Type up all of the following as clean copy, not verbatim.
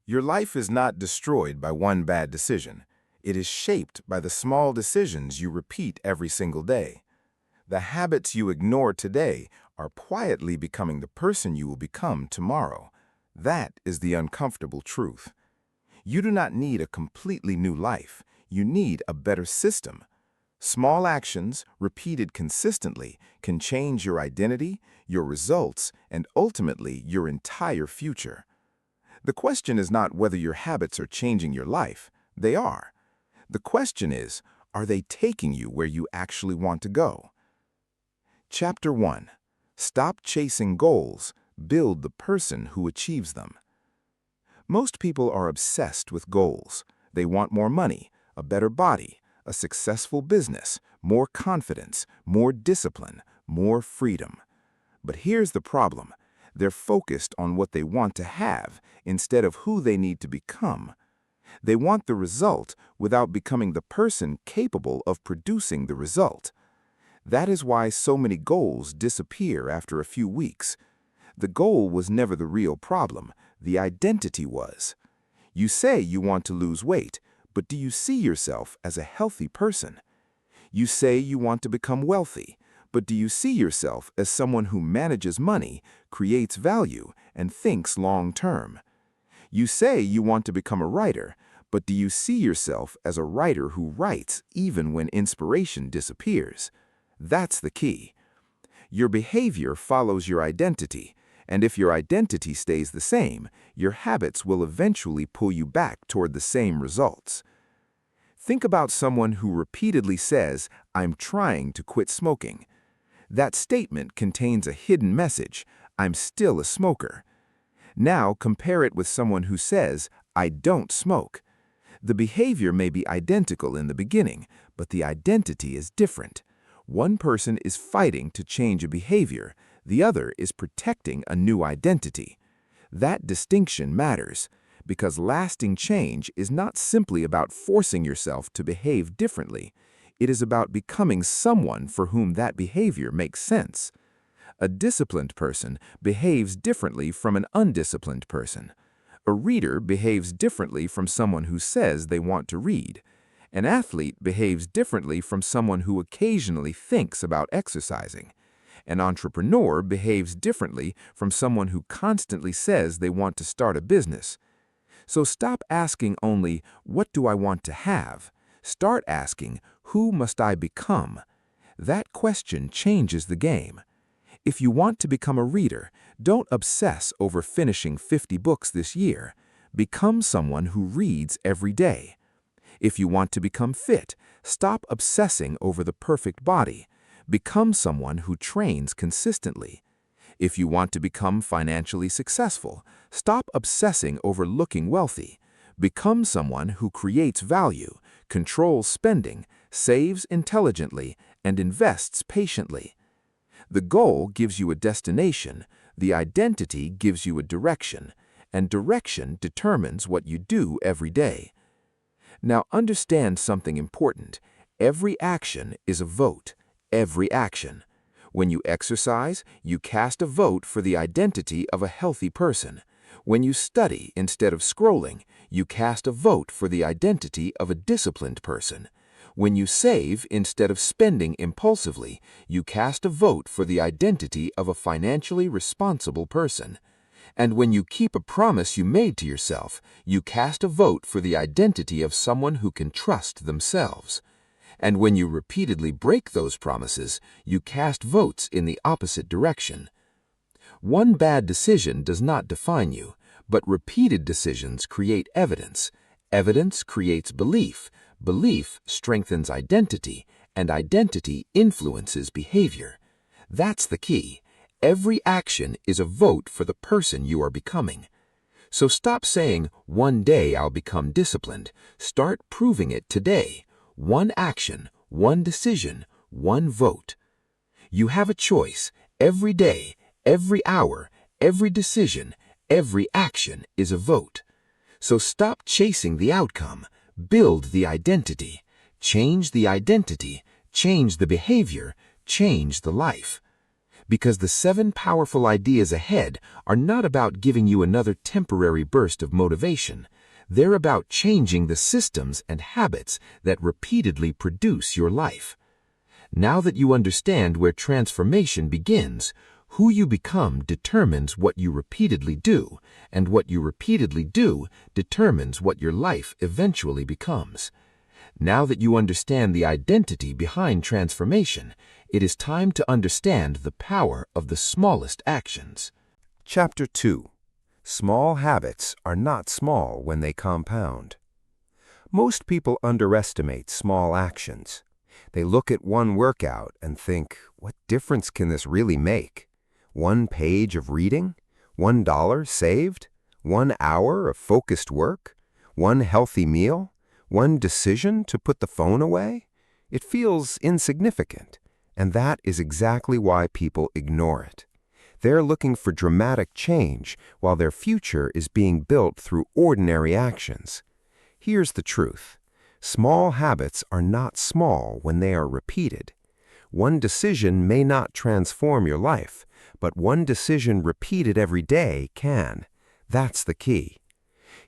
Your life is not destroyed by one bad decision. It is shaped by the small decisions you repeat every single day. The habits you ignore today are quietly becoming the person you will become tomorrow. That is the uncomfortable truth. You do not need a completely new life. You need a better system. Small actions, repeated consistently, can change your identity, your results, and ultimately your entire future. The question is not whether your habits are changing your life. They are. The question is, are they taking you where you actually want to go? Chapter 1. Stop chasing goals. Build the person who achieves them. Most people are obsessed with goals. They want more money, a better body, a successful business, more confidence, more discipline, more freedom. But here's the problem. They're focused on what they want to have instead of who they need to become. They want the result without becoming the person capable of producing the result. That is why so many goals disappear after a few weeks. The goal was never the real problem. The identity was. You say you want to lose weight, but do you see yourself as a healthy person? You say you want to become wealthy, but do you see yourself as someone who manages money, creates value, and thinks long-term? You say you want to become a writer, but do you see yourself as a writer who writes even when inspiration disappears? That's the key. Your behavior follows your identity, and if your identity stays the same, your habits will eventually pull you back toward the same results. Think about someone who repeatedly says, "I'm trying to quit smoking." That statement contains a hidden message, "I'm still a smoker." Now compare it with someone who says, "I don't smoke." The behavior may be identical in the beginning, but the identity is different. One person is fighting to change a behavior, the other is protecting a new identity. That distinction matters, because lasting change is not simply about forcing yourself to behave differently. It is about becoming someone for whom that behavior makes sense. A disciplined person behaves differently from an undisciplined person. A reader behaves differently from someone who says they want to read. An athlete behaves differently from someone who occasionally thinks about exercising. An entrepreneur behaves differently from someone who constantly says they want to start a business. So stop asking only, "What do I want to have?" Start asking, "Who must I become?" That question changes the game. If you want to become a reader, don't obsess over finishing 50 books this year. Become someone who reads every day. If you want to become fit, stop obsessing over the perfect body. Become someone who trains consistently. If you want to become financially successful, stop obsessing over looking wealthy. Become someone who creates value, controls spending, saves intelligently, and invests patiently. The goal gives you a destination, the identity gives you a direction, and direction determines what you do every day. Now understand something important. Every action is a vote. Every action. When you exercise, you cast a vote for the identity of a healthy person. When you study instead of scrolling, you cast a vote for the identity of a disciplined person. When you save instead of spending impulsively, you cast a vote for the identity of a financially responsible person. And when you keep a promise you made to yourself, you cast a vote for the identity of someone who can trust themselves. And when you repeatedly break those promises, you cast votes in the opposite direction. One bad decision does not define you, but repeated decisions create evidence. Evidence creates belief. Belief strengthens identity, and identity influences behavior. That's the key. Every action is a vote for the person you are becoming. So stop saying, "One day I'll become disciplined." Start proving it today. One action, one decision, one vote. You have a choice. Every day, every hour, every decision, every action is a vote. So stop chasing the outcome. Build the identity. Change the identity. Change the behavior. Change the life. because the 7 powerful ideas ahead are not about giving you another temporary burst of motivation. They're about changing the systems and habits that repeatedly produce your life. Now that you understand where transformation begins, who you become determines what you repeatedly do, and what you repeatedly do determines what your life eventually becomes. Now that you understand the identity behind transformation, it is time to understand the power of the smallest actions. Chapter 2. Small habits are not small when they compound. Most people underestimate small actions. They look at one workout and think, what difference can this really make? 1 page of reading? $1 saved? 1 hour of focused work? 1 healthy meal? 1 decision to put the phone away? It feels insignificant, and that is exactly why people ignore it. They're looking for dramatic change while their future is being built through ordinary actions. Here's the truth. Small habits are not small when they are repeated. 1 decision may not transform your life, but 1 decision repeated every day can. That's the key.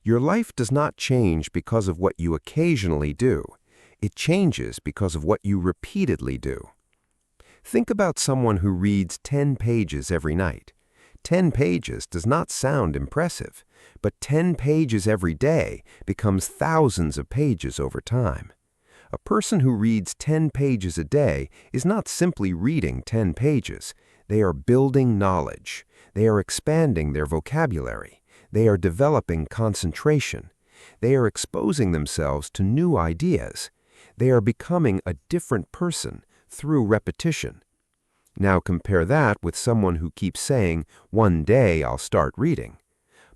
Your life does not change because of what you occasionally do. It changes because of what you repeatedly do. Think about someone who reads 10 pages every night. 10 pages does not sound impressive, but 10 pages every day becomes thousands of pages over time. A person who reads 10 pages a day is not simply reading 10 pages. They are building knowledge. They are expanding their vocabulary. They are developing concentration. They are exposing themselves to new ideas. They are becoming a different person through repetition. Now compare that with someone who keeps saying, one day I'll start reading.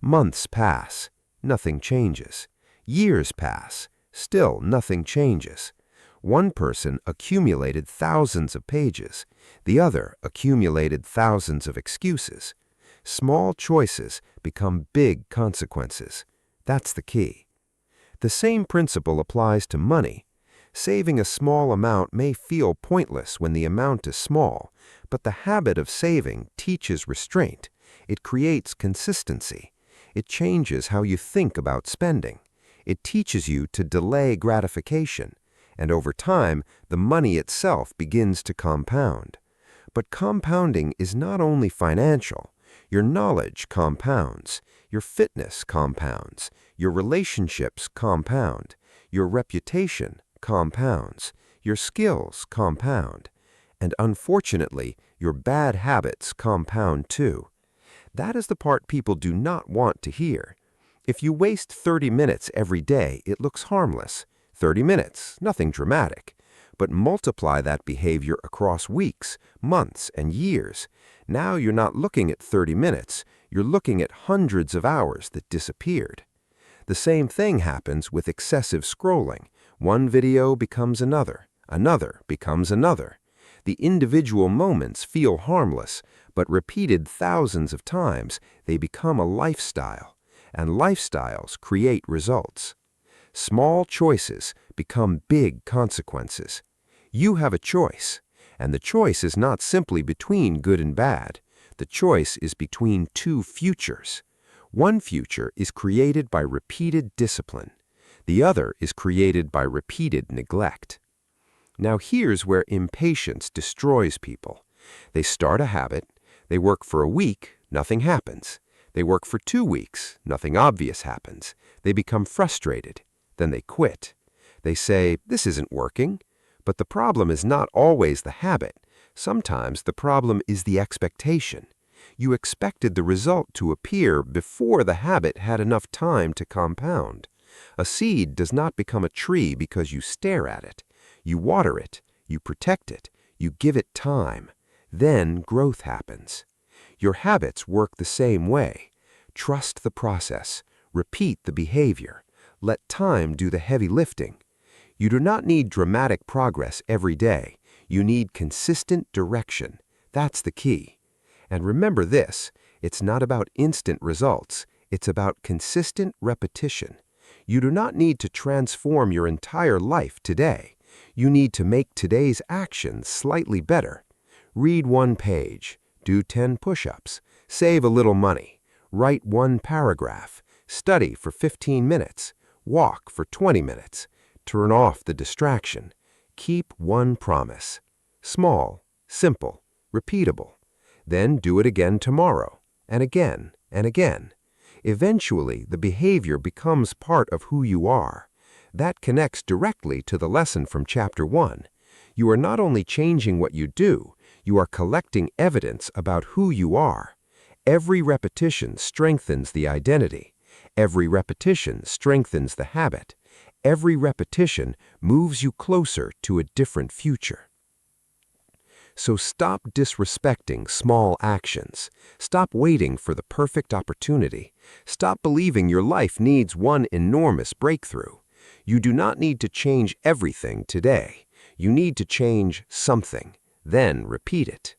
Months pass, nothing changes. Years pass, still nothing changes. One person accumulated thousands of pages. The other accumulated thousands of excuses. Small choices become big consequences. That's the key. The same principle applies to money. Saving a small amount may feel pointless when the amount is small, but the habit of saving teaches restraint. It creates consistency. It changes how you think about spending. It teaches you to delay gratification, and over time, the money itself begins to compound. But compounding is not only financial. Your knowledge compounds. Your fitness compounds. Your relationships compound. Your reputation compounds. Your skills compound. And unfortunately, your bad habits compound too. That is the part people do not want to hear. If you waste 30 minutes every day, it looks harmless. 30 minutes, nothing dramatic. But multiply that behavior across weeks, months, and years. Now you're not looking at 30 minutes, you're looking at hundreds of hours that disappeared. The same thing happens with excessive scrolling. One video becomes another becomes another. The individual moments feel harmless, but repeated thousands of times, they become a lifestyle, and lifestyles create results. Small choices become big consequences. You have a choice, and the choice is not simply between good and bad. The choice is between 2 futures. One future is created by repeated discipline. The other is created by repeated neglect. Now here's where impatience destroys people. They start a habit, they work for a week, nothing happens. They work for 2 weeks, nothing obvious happens. They become frustrated. Then they quit. They say, this isn't working. But the problem is not always the habit. Sometimes the problem is the expectation. You expected the result to appear before the habit had enough time to compound. A seed does not become a tree because you stare at it. You water it, you protect it, you give it time. Then growth happens. Your habits work the same way. Trust the process. Repeat the behavior. Let time do the heavy lifting. You do not need dramatic progress every day. You need consistent direction. That's the key. And remember this, it's not about instant results. It's about consistent repetition. You do not need to transform your entire life today. You need to make today's actions slightly better. Read 1 page, Do 10 push-ups. Save a little money. Write 1 paragraph. Study for 15 minutes. Walk for 20 minutes. Turn off the distraction. Keep 1 promise. Small, simple, repeatable. Then do it again tomorrow, and again, and again. Eventually, the behavior becomes part of who you are. That connects directly to the lesson from Chapter 1. You are not only changing what you do, you are collecting evidence about who you are. Every repetition strengthens the identity. Every repetition strengthens the habit. Every repetition moves you closer to a different future. So stop disrespecting small actions. Stop waiting for the perfect opportunity. Stop believing your life needs one enormous breakthrough. You do not need to change everything today. You need to change something, then repeat it.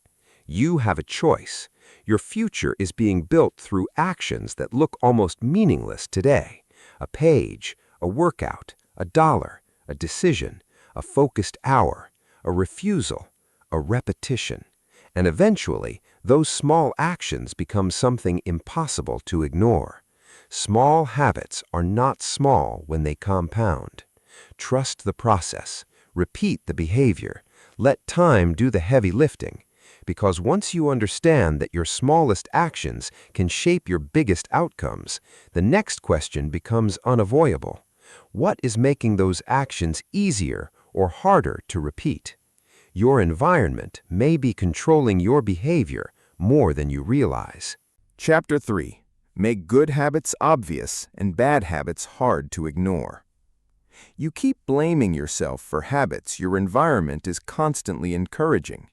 You have a choice. Your future is being built through actions that look almost meaningless today. A page, a workout, a dollar, a decision, a focused hour, a refusal, a repetition. And eventually, those small actions become something impossible to ignore. Small habits are not small when they compound. Trust the process. Repeat the behavior. Let time do the heavy lifting. Because once you understand that your smallest actions can shape your biggest outcomes, the next question becomes unavoidable. What is making those actions easier or harder to repeat? Your environment may be controlling your behavior more than you realize. Chapter 3. Make good habits obvious and bad habits hard to ignore. You keep blaming yourself for habits your environment is constantly encouraging.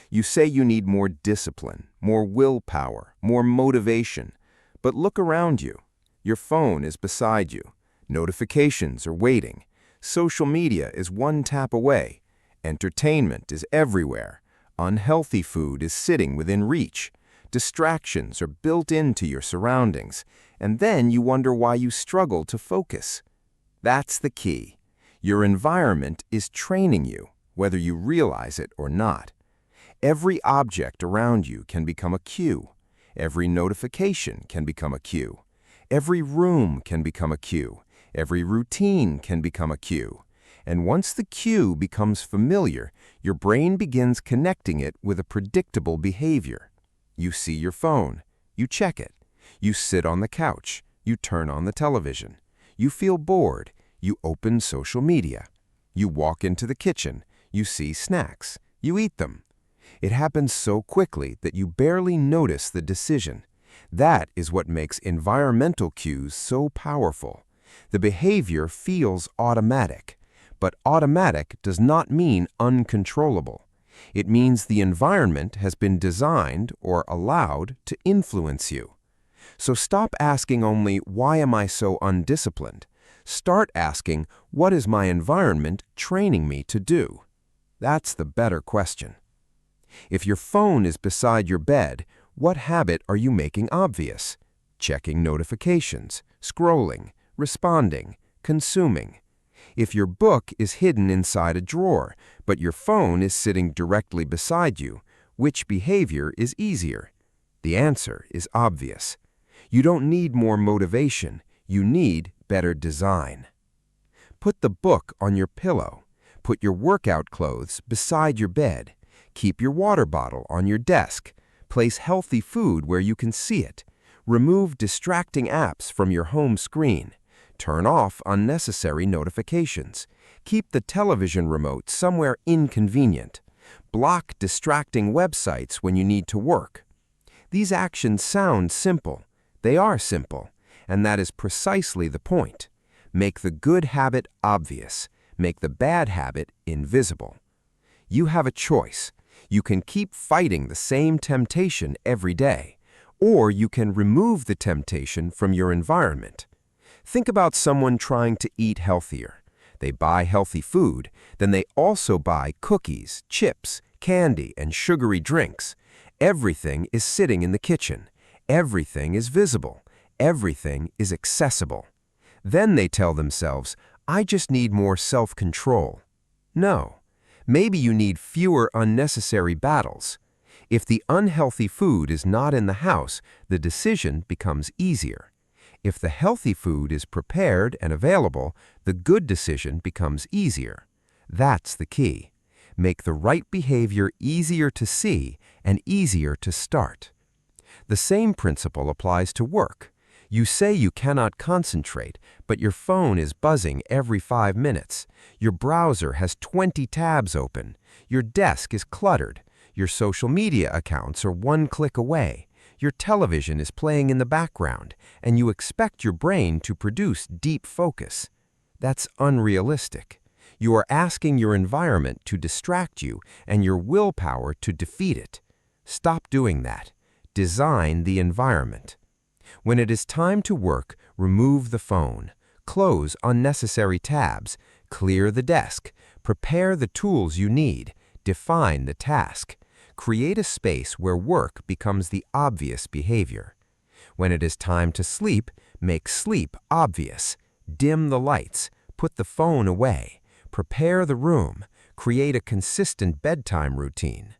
You say you need more discipline, more willpower, more motivation. But look around you. Your phone is beside you. Notifications are waiting. Social media is 1 tap away. Entertainment is everywhere. Unhealthy food is sitting within reach. Distractions are built into your surroundings, and then you wonder why you struggle to focus. That's the key. Your environment is training you, whether you realize it or not. Every object around you can become a cue. Every notification can become a cue. Every room can become a cue. Every routine can become a cue. And once the cue becomes familiar, your brain begins connecting it with a predictable behavior. You see your phone. You check it. You sit on the couch. You turn on the television. You feel bored. You open social media. You walk into the kitchen. You see snacks. You eat them. It happens so quickly that you barely notice the decision. That is what makes environmental cues so powerful. The behavior feels automatic. But automatic does not mean uncontrollable. It means the environment has been designed or allowed to influence you. So stop asking only, why am I so undisciplined? Start asking, what is my environment training me to do? That's the better question. If your phone is beside your bed, what habit are you making obvious? Checking notifications, scrolling, responding, consuming. If your book is hidden inside a drawer, but your phone is sitting directly beside you, which behavior is easier? The answer is obvious. You don't need more motivation. You need better design. Put the book on your pillow. Put your workout clothes beside your bed. Keep your water bottle on your desk. Place healthy food where you can see it. Remove distracting apps from your home screen. Turn off unnecessary notifications. Keep the television remote somewhere inconvenient. Block distracting websites when you need to work. These actions sound simple. They are simple, and that is precisely the point. Make the good habit obvious. Make the bad habit invisible. You have a choice. You can keep fighting the same temptation every day, or you can remove the temptation from your environment. Think about someone trying to eat healthier. They buy healthy food, then they also buy cookies, chips, candy, and sugary drinks. Everything is sitting in the kitchen. Everything is visible. Everything is accessible. Then they tell themselves, I just need more self-control. No. Maybe you need fewer unnecessary battles. If the unhealthy food is not in the house, the decision becomes easier. If the healthy food is prepared and available, the good decision becomes easier. That's the key. Make the right behavior easier to see and easier to start. The same principle applies to work. You say you cannot concentrate, but your phone is buzzing every 5 minutes. Your browser has 20 tabs open. Your desk is cluttered. Your social media accounts are one click away. Your television is playing in the background, and you expect your brain to produce deep focus. That's unrealistic. You are asking your environment to distract you and your willpower to defeat it. Stop doing that. Design the environment. When it is time to work, remove the phone. Close unnecessary tabs. Clear the desk. Prepare the tools you need. Define the task. Create a space where work becomes the obvious behavior. When it is time to sleep, make sleep obvious. Dim the lights. Put the phone away. Prepare the room. Create a consistent bedtime routine.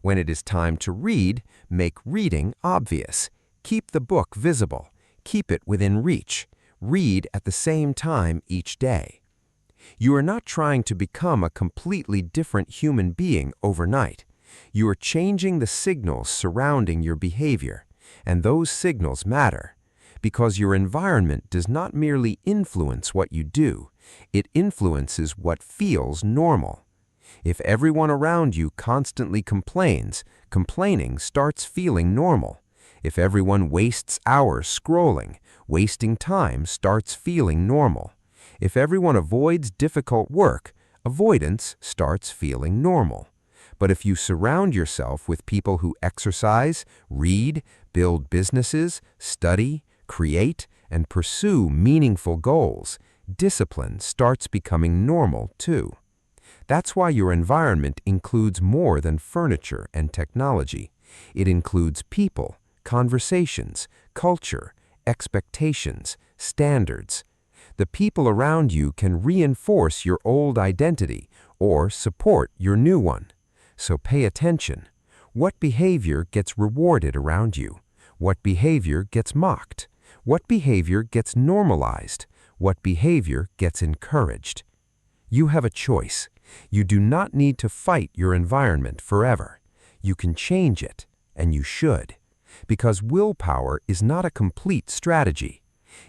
When it is time to read, make reading obvious. Keep the book visible. Keep it within reach. Read at the same time each day. You are not trying to become a completely different human being overnight. You are changing the signals surrounding your behavior, and those signals matter, because your environment does not merely influence what you do, it influences what feels normal. If everyone around you constantly complains, complaining starts feeling normal. If everyone wastes hours scrolling, wasting time starts feeling normal. If everyone avoids difficult work, avoidance starts feeling normal. But if you surround yourself with people who exercise, read, build businesses, study, create, and pursue meaningful goals, discipline starts becoming normal too. That's why your environment includes more than furniture and technology. It includes people, conversations, culture, expectations, standards. The people around you can reinforce your old identity or support your new one. So pay attention. What behavior gets rewarded around you? What behavior gets mocked? What behavior gets normalized? What behavior gets encouraged? You have a choice. You do not need to fight your environment forever. You can change it, and you should. Because willpower is not a complete strategy.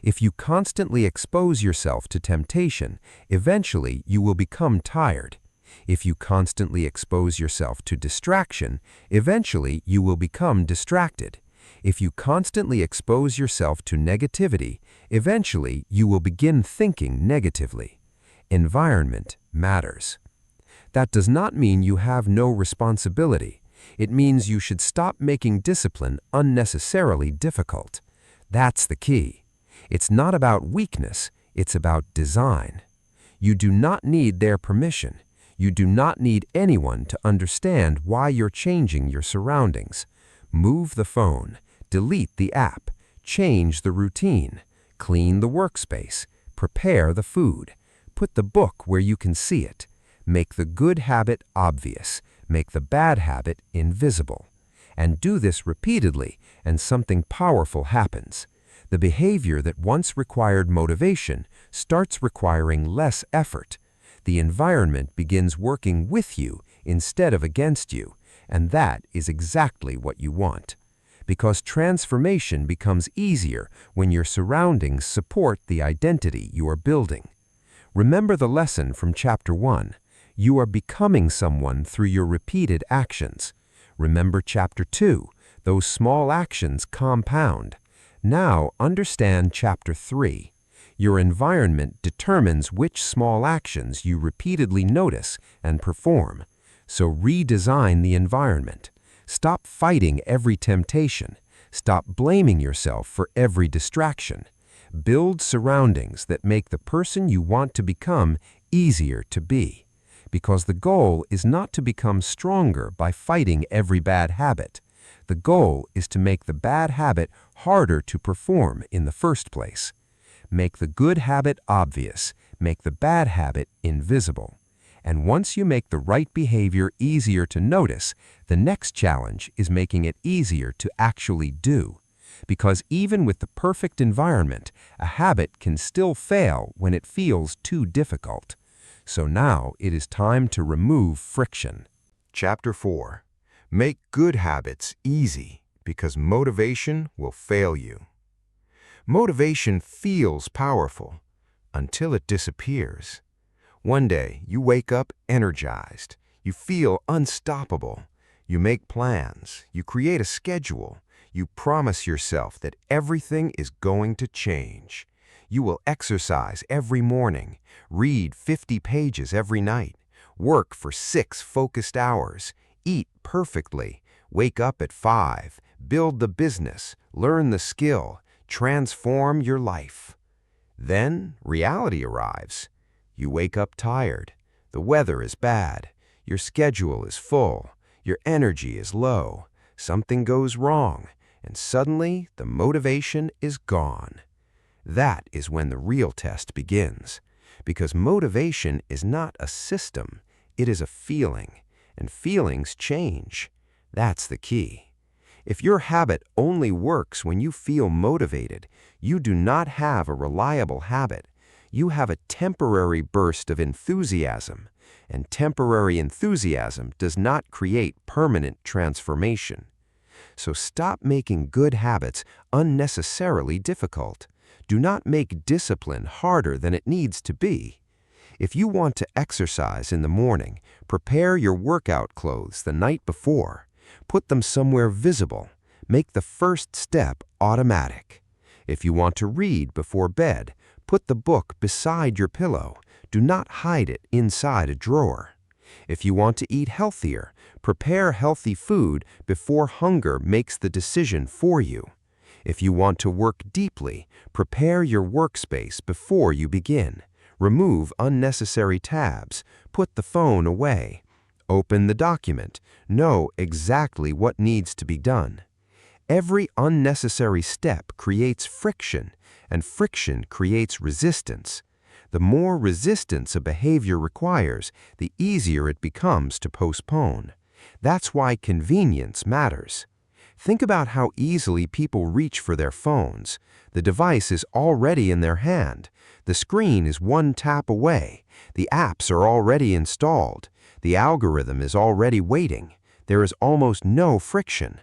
If you constantly expose yourself to temptation, eventually you will become tired. If you constantly expose yourself to distraction, eventually you will become distracted. If you constantly expose yourself to negativity, eventually you will begin thinking negatively. Environment matters. That does not mean you have no responsibility. It means you should stop making discipline unnecessarily difficult. That's the key. It's not about weakness, it's about design. You do not need their permission. You do not need anyone to understand why you're changing your surroundings. Move the phone, delete the app, change the routine, clean the workspace, prepare the food, put the book where you can see it. Make the good habit obvious, make the bad habit invisible. And do this repeatedly, and something powerful happens. The behavior that once required motivation starts requiring less effort. The environment begins working with you instead of against you, and that is exactly what you want. Because transformation becomes easier when your surroundings support the identity you are building. Remember the lesson from Chapter 1. You are becoming someone through your repeated actions. Remember Chapter 2. Those small actions compound. Now understand Chapter 3. Your environment determines which small actions you repeatedly notice and perform. So redesign the environment. Stop fighting every temptation. Stop blaming yourself for every distraction. Build surroundings that make the person you want to become easier to be. Because the goal is not to become stronger by fighting every bad habit. The goal is to make the bad habit harder to perform in the first place. Make the good habit obvious. Make the bad habit invisible. And once you make the right behavior easier to notice, the next challenge is making it easier to actually do. Because even with the perfect environment, a habit can still fail when it feels too difficult. So now it is time to remove friction. Chapter 4. Make good habits easy because motivation will fail you. Motivation feels powerful until it disappears. One day, you wake up energized. You feel unstoppable. You make plans. You create a schedule. You promise yourself that everything is going to change. You will exercise every morning, read 50 pages every night, work for 6 focused hours, eat perfectly, wake up at 5, build the business, learn the skill, transform your life. Then reality arrives. You wake up tired. The weather is bad. Your schedule is full. Your energy is low. Something goes wrong, and suddenly the motivation is gone. That is when the real test begins, because motivation is not a system, it is a feeling, and feelings change. That's the key. If your habit only works when you feel motivated, you do not have a reliable habit. You have a temporary burst of enthusiasm, and temporary enthusiasm does not create permanent transformation. So stop making good habits unnecessarily difficult. Do not make discipline harder than it needs to be. If you want to exercise in the morning, prepare your workout clothes the night before. Put them somewhere visible. Make the first step automatic. If you want to read before bed, put the book beside your pillow. Do not hide it inside a drawer. If you want to eat healthier, prepare healthy food before hunger makes the decision for you. If you want to work deeply, prepare your workspace before you begin. Remove unnecessary tabs. Put the phone away. Open the document. Know exactly what needs to be done. Every unnecessary step creates friction, and friction creates resistance. The more resistance a behavior requires, the easier it becomes to postpone. That's why convenience matters. Think about how easily people reach for their phones. The device is already in their hand. The screen is one tap away. The apps are already installed. The algorithm is already waiting. There is almost no friction.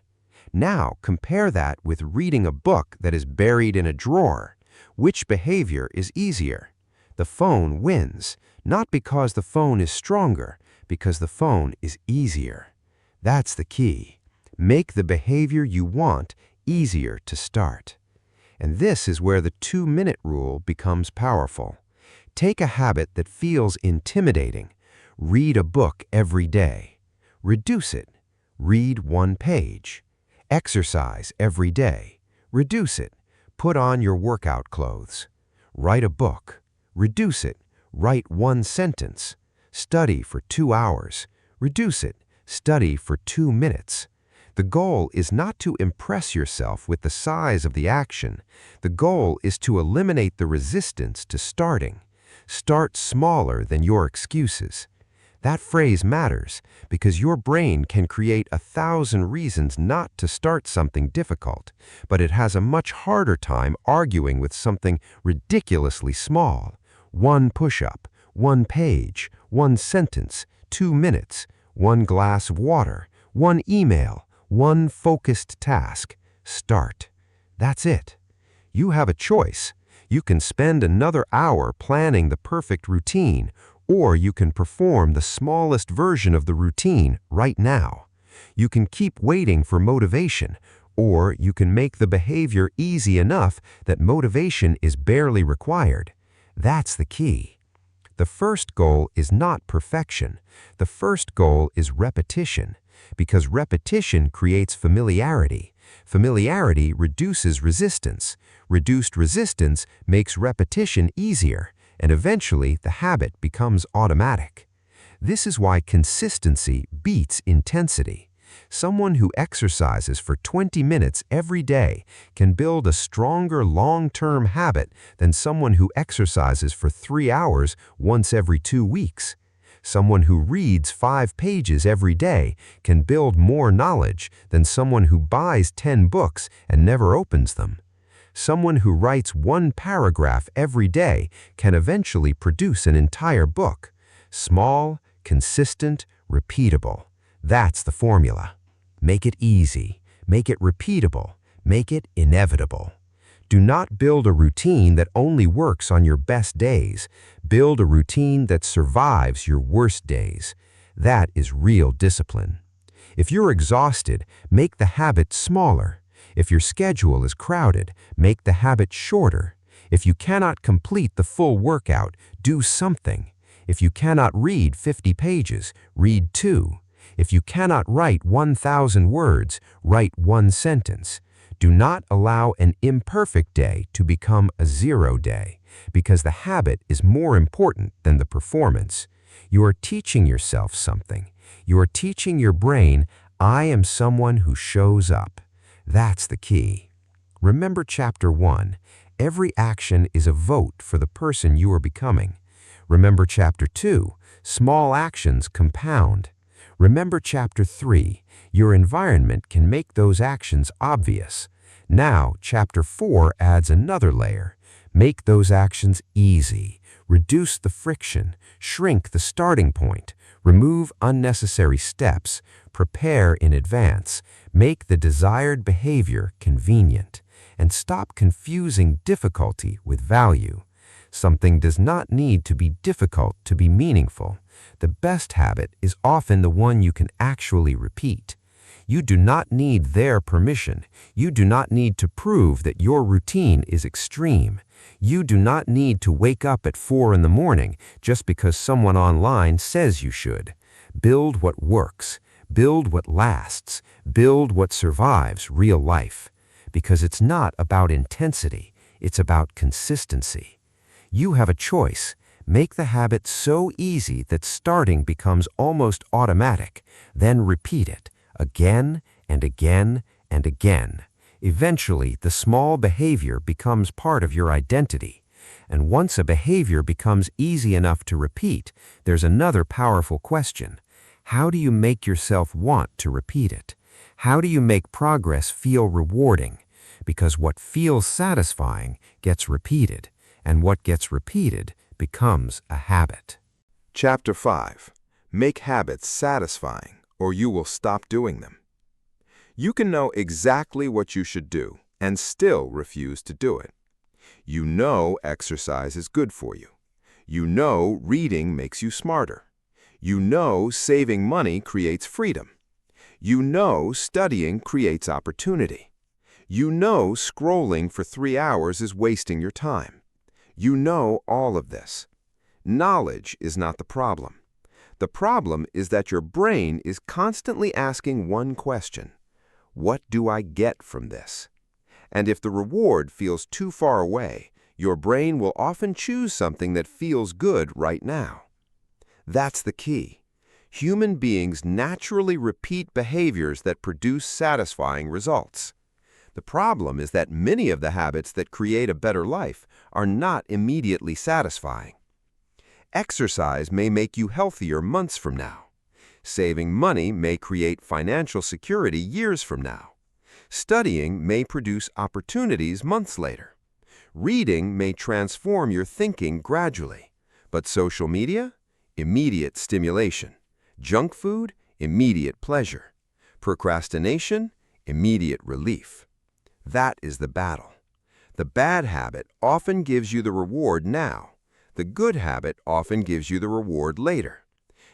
Now compare that with reading a book that is buried in a drawer. Which behavior is easier? The phone wins, not because the phone is stronger, because the phone is easier. That's the key. Make the behavior you want easier to start. And this is where the 2-minute rule becomes powerful. Take a habit that feels intimidating. Read a book every day. Reduce it. Read 1 page. Exercise every day. Reduce it. Put on your workout clothes. Write a book. Reduce it. Write 1 sentence. Study for 2 hours. Reduce it. Study for 2 minutes. The goal is not to impress yourself with the size of the action. The goal is to eliminate the resistance to starting. Start smaller than your excuses. That phrase matters because your brain can create 1,000 reasons not to start something difficult, but it has a much harder time arguing with something ridiculously small. 1 push-up, 1 page, 1 sentence, 2 minutes, 1 glass of water, 1 email, 1 focused task. Start. That's it. You have a choice. You can spend another hour planning the perfect routine, or you can perform the smallest version of the routine right now. You can keep waiting for motivation, or you can make the behavior easy enough that motivation is barely required. That's the key. The first goal is not perfection. The first goal is repetition, because repetition creates familiarity. Familiarity reduces resistance. Reduced resistance makes repetition easier, and eventually the habit becomes automatic. This is why consistency beats intensity. Someone who exercises for 20 minutes every day can build a stronger long-term habit than someone who exercises for 3 hours once every 2 weeks. Someone who reads 5 pages every day can build more knowledge than someone who buys 10 books and never opens them. Someone who writes 1 paragraph every day can eventually produce an entire book. Small, consistent, repeatable. That's the formula. Make it easy. Make it repeatable. Make it inevitable. Do not build a routine that only works on your best days. Build a routine that survives your worst days. That is real discipline. If you're exhausted, make the habit smaller. If your schedule is crowded, make the habit shorter. If you cannot complete the full workout, do something. If you cannot read 50 pages, read 2. If you cannot write 1,000 words, write 1 sentence. Do not allow an imperfect day to become a 0 day, because the habit is more important than the performance. You are teaching yourself something. You are teaching your brain, I am someone who shows up. That's the key. Remember Chapter 1. Every action is a vote for the person you are becoming. Remember Chapter 2. Small actions compound. Remember Chapter 3. Your environment can make those actions obvious. Now, Chapter 4 adds another layer. Make those actions easy. Reduce the friction. Shrink the starting point. Remove unnecessary steps. Prepare in advance. Make the desired behavior convenient. And stop confusing difficulty with value. Something does not need to be difficult to be meaningful. The best habit is often the one you can actually repeat. You do not need their permission. You do not need to prove that your routine is extreme. You do not need to wake up at 4 in the morning just because someone online says you should. Build what works. Build what lasts. Build what survives real life. Because it's not about intensity. It's about consistency. You have a choice. Make the habit so easy that starting becomes almost automatic. Then repeat it again and again and again. Eventually, the small behavior becomes part of your identity. And once a behavior becomes easy enough to repeat, there's another powerful question. How do you make yourself want to repeat it? How do you make progress feel rewarding? Because what feels satisfying gets repeated, and what gets repeated becomes a habit. Chapter 5. Make habits satisfying, or you will stop doing them. You can know exactly what you should do and still refuse to do it. You know exercise is good for you. You know reading makes you smarter. You know saving money creates freedom. You know studying creates opportunity. You know scrolling for 3 hours is wasting your time. You know all of this. Knowledge is not the problem. The problem is that your brain is constantly asking one question. What do I get from this? And if the reward feels too far away, your brain will often choose something that feels good right now. That's the key. Human beings naturally repeat behaviors that produce satisfying results. The problem is that many of the habits that create a better life are not immediately satisfying. Exercise may make you healthier months from now. Saving money may create financial security years from now. Studying may produce opportunities months later. Reading may transform your thinking gradually. But social media? Immediate stimulation. Junk food? Immediate pleasure. Procrastination? Immediate relief. That is the battle. The bad habit often gives you the reward now. The good habit often gives you the reward later.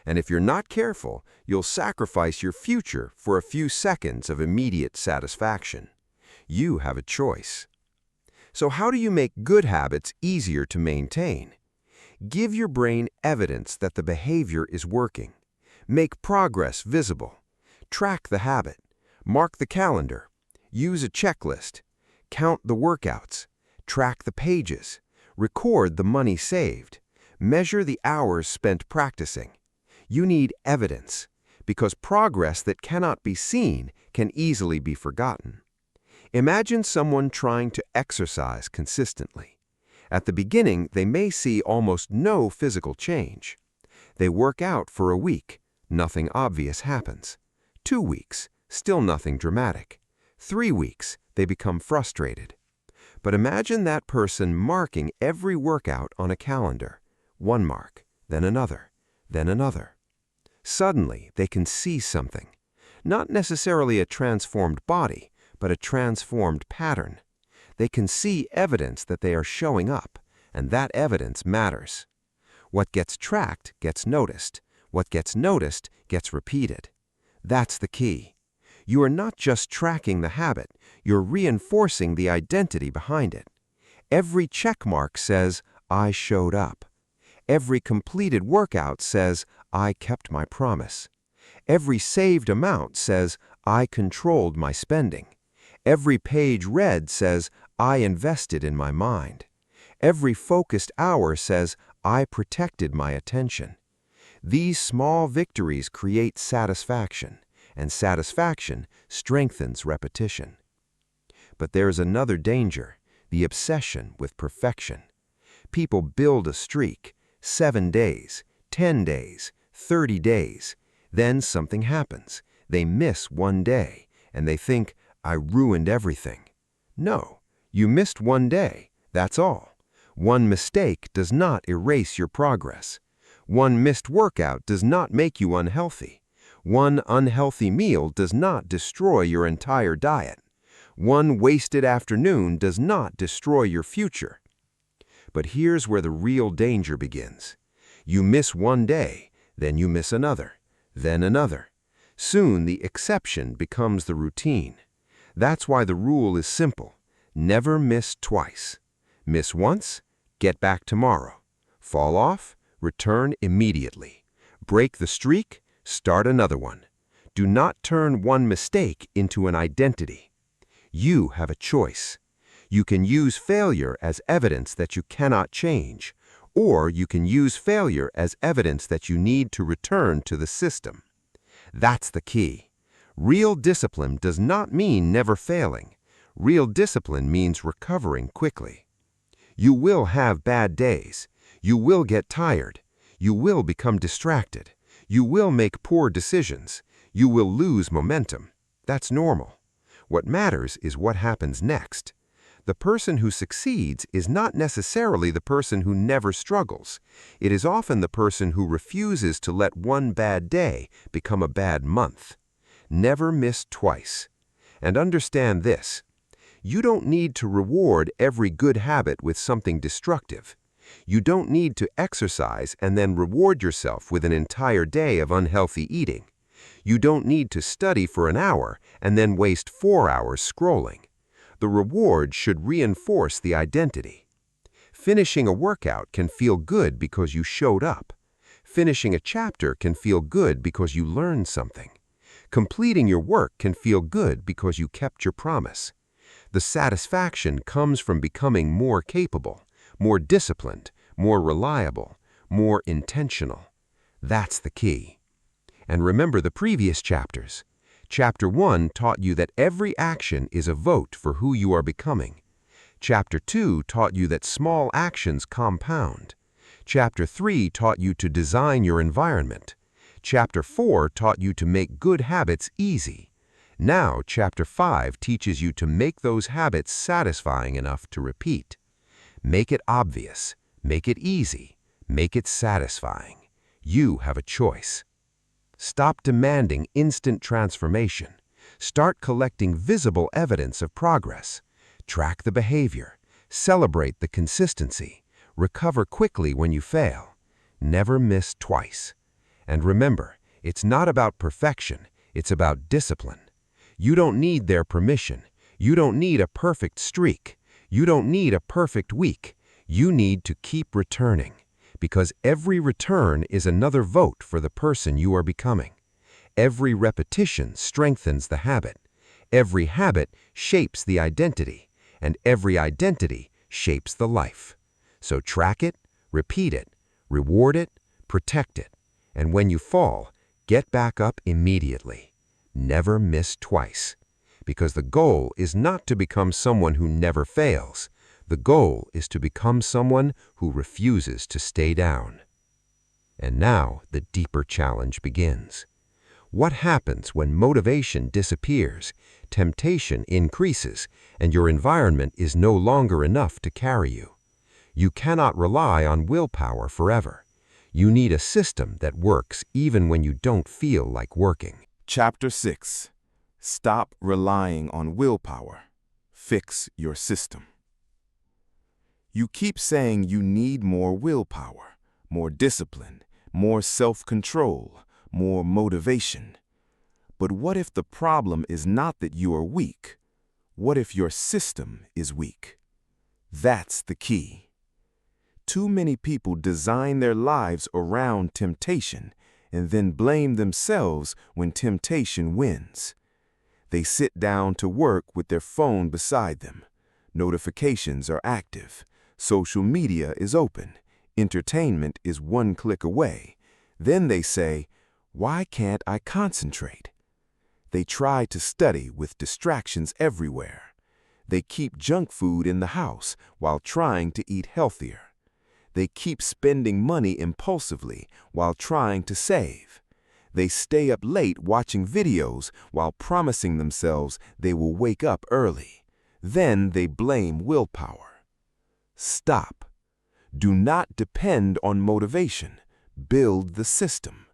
And if you're not careful, you'll sacrifice your future for a few seconds of immediate satisfaction. You have a choice. So how do you make good habits easier to maintain? Give your brain evidence that the behavior is working. Make progress visible. Track the habit. Mark the calendar. Use a checklist. Count the workouts. Track the pages. Record the money saved. Measure the hours spent practicing. You need evidence, because progress that cannot be seen can easily be forgotten. Imagine someone trying to exercise consistently. At the beginning, they may see almost no physical change. They work out for a week. Nothing obvious happens. 2 weeks, still nothing dramatic. 3 weeks, they become frustrated. But imagine that person marking every workout on a calendar. 1 mark, then another, then another. Suddenly, they can see something. Not necessarily a transformed body, but a transformed pattern. They can see evidence that they are showing up, and that evidence matters. What gets tracked gets noticed. What gets noticed gets repeated. That's the key. You are not just tracking the habit, you're reinforcing the identity behind it. Every check mark says, I showed up. Every completed workout says, I kept my promise. Every saved amount says, I controlled my spending. Every page read says, I invested in my mind. Every focused hour says, I protected my attention. These small victories create satisfaction, and satisfaction strengthens repetition. But there's another danger, the obsession with perfection. People build a streak, 7 days, 10 days, 30 days. Then something happens. They miss 1 day, and they think, I ruined everything. No, you missed 1 day, that's all. One mistake does not erase your progress. One missed workout does not make you unhealthy. One unhealthy meal does not destroy your entire diet. One wasted afternoon does not destroy your future. But here's where the real danger begins. You miss 1 day, then you miss another, then another. Soon the exception becomes the routine. That's why the rule is simple. Never miss twice. Miss once, get back tomorrow. Fall off, return immediately. Break the streak, start another one. Do not turn one mistake into an identity. You have a choice. You can use failure as evidence that you cannot change, or you can use failure as evidence that you need to return to the system. That's the key. Real discipline does not mean never failing. Real discipline means recovering quickly. You will have bad days. You will get tired. You will become distracted. You will make poor decisions. You will lose momentum. That's normal. What matters is what happens next. The person who succeeds is not necessarily the person who never struggles. It is often the person who refuses to let 1 bad day become a bad month. Never miss twice. And understand this. You don't need to reward every good habit with something destructive. You don't need to exercise and then reward yourself with an entire day of unhealthy eating. You don't need to study for an hour and then waste 4 hours scrolling. The reward should reinforce the identity. Finishing a workout can feel good because you showed up. Finishing a chapter can feel good because you learned something. Completing your work can feel good because you kept your promise. The satisfaction comes from becoming more capable, more disciplined, more reliable, more intentional. That's the key. And remember the previous chapters. Chapter 1 taught you that every action is a vote for who you are becoming. Chapter 2 taught you that small actions compound. Chapter 3 taught you to design your environment. Chapter 4 taught you to make good habits easy. Now, Chapter 5 teaches you to make those habits satisfying enough to repeat. Make it obvious. Make it easy. Make it satisfying. You have a choice. Stop demanding instant transformation. Start collecting visible evidence of progress. Track the behavior. Celebrate the consistency. Recover quickly when you fail. Never miss twice. And remember, it's not about perfection, it's about discipline. You don't need their permission. You don't need a perfect streak. You don't need a perfect week. You need to keep returning. Because every return is another vote for the person you are becoming. Every repetition strengthens the habit. Every habit shapes the identity, and every identity shapes the life. So track it, repeat it, reward it, protect it, and when you fall, get back up immediately. Never miss twice. Because the goal is not to become someone who never fails. The goal is to become someone who refuses to stay down. And now the deeper challenge begins. What happens when motivation disappears, temptation increases, and your environment is no longer enough to carry you? You cannot rely on willpower forever. You need a system that works even when you don't feel like working. Chapter 6. Stop relying on willpower. Fix your system. You keep saying you need more willpower, more discipline, more self-control, more motivation. But what if the problem is not that you are weak? What if your system is weak? That's the key. Too many people design their lives around temptation and then blame themselves when temptation wins. They sit down to work with their phone beside them. Notifications are active. Social media is open. Entertainment is one click away. Then they say, "Why can't I concentrate?" They try to study with distractions everywhere. They keep junk food in the house while trying to eat healthier. They keep spending money impulsively while trying to save. They stay up late watching videos while promising themselves they will wake up early. Then they blame willpower. Stop. Do not depend on motivation. Build the system.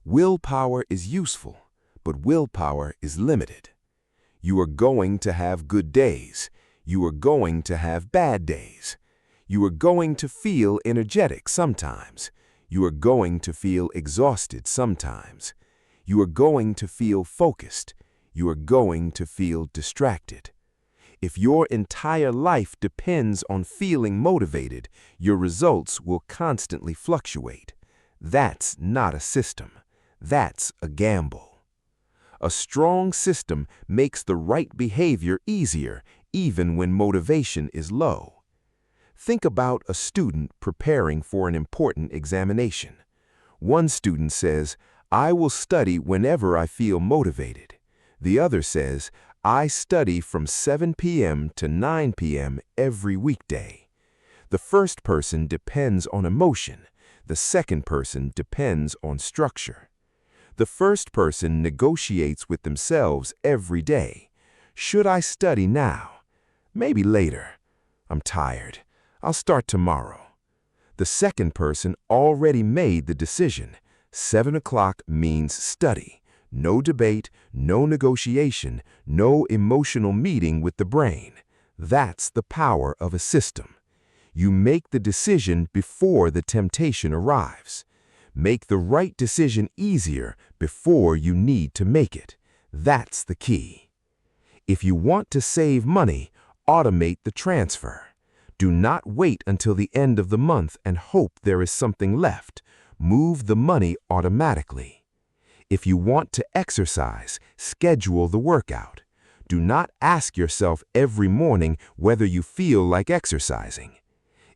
Willpower is useful, but willpower is limited. You are going to have good days. You are going to have bad days. You are going to feel energetic sometimes. You are going to feel exhausted sometimes. You are going to feel focused. You are going to feel distracted. If your entire life depends on feeling motivated, your results will constantly fluctuate. That's not a system. That's a gamble. A strong system makes the right behavior easier, even when motivation is low. Think about a student preparing for an important examination. One student says, "I will study whenever I feel motivated." The other says, "I study from 7 p.m. to 9 p.m. every weekday." The first person depends on emotion. The second person depends on structure. The first person negotiates with themselves every day. Should I study now? Maybe later. I'm tired. I'll start tomorrow. The second person already made the decision. 7 o'clock means study. No debate, no negotiation, no emotional meeting with the brain. That's the power of a system. You make the decision before the temptation arrives. Make the right decision easier before you need to make it. That's the key. If you want to save money, automate the transfer. Do not wait until the end of the month and hope there is something left. Move the money automatically. If you want to exercise, schedule the workout. Do not ask yourself every morning whether you feel like exercising.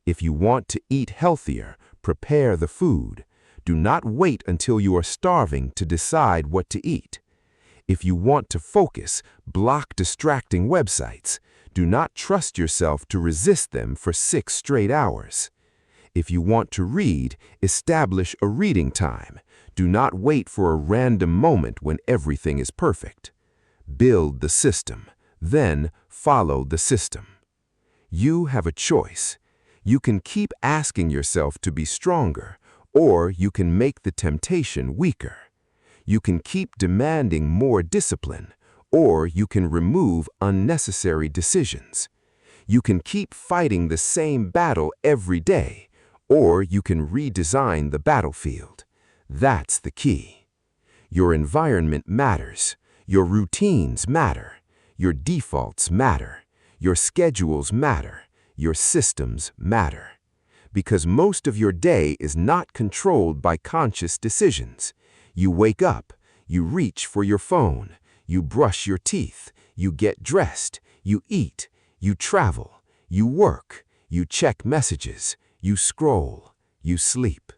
If you want to eat healthier, prepare the food. Do not wait until you are starving to decide what to eat. If you want to focus, block distracting websites. Do not trust yourself to resist them for 6 straight hours. If you want to read, establish a reading time. Do not wait for a random moment when everything is perfect. Build the system, then follow the system. You have a choice. You can keep asking yourself to be stronger, or you can make the temptation weaker. You can keep demanding more discipline, or you can remove unnecessary decisions. You can keep fighting the same battle every day, or you can redesign the battlefield. That's the key. Your environment matters. Your routines matter. Your defaults matter. Your schedules matter. Your systems matter. Because most of your day is not controlled by conscious decisions. You wake up, you reach for your phone, you brush your teeth, you get dressed, you eat, you travel, you work, you check messages, you scroll, you sleep.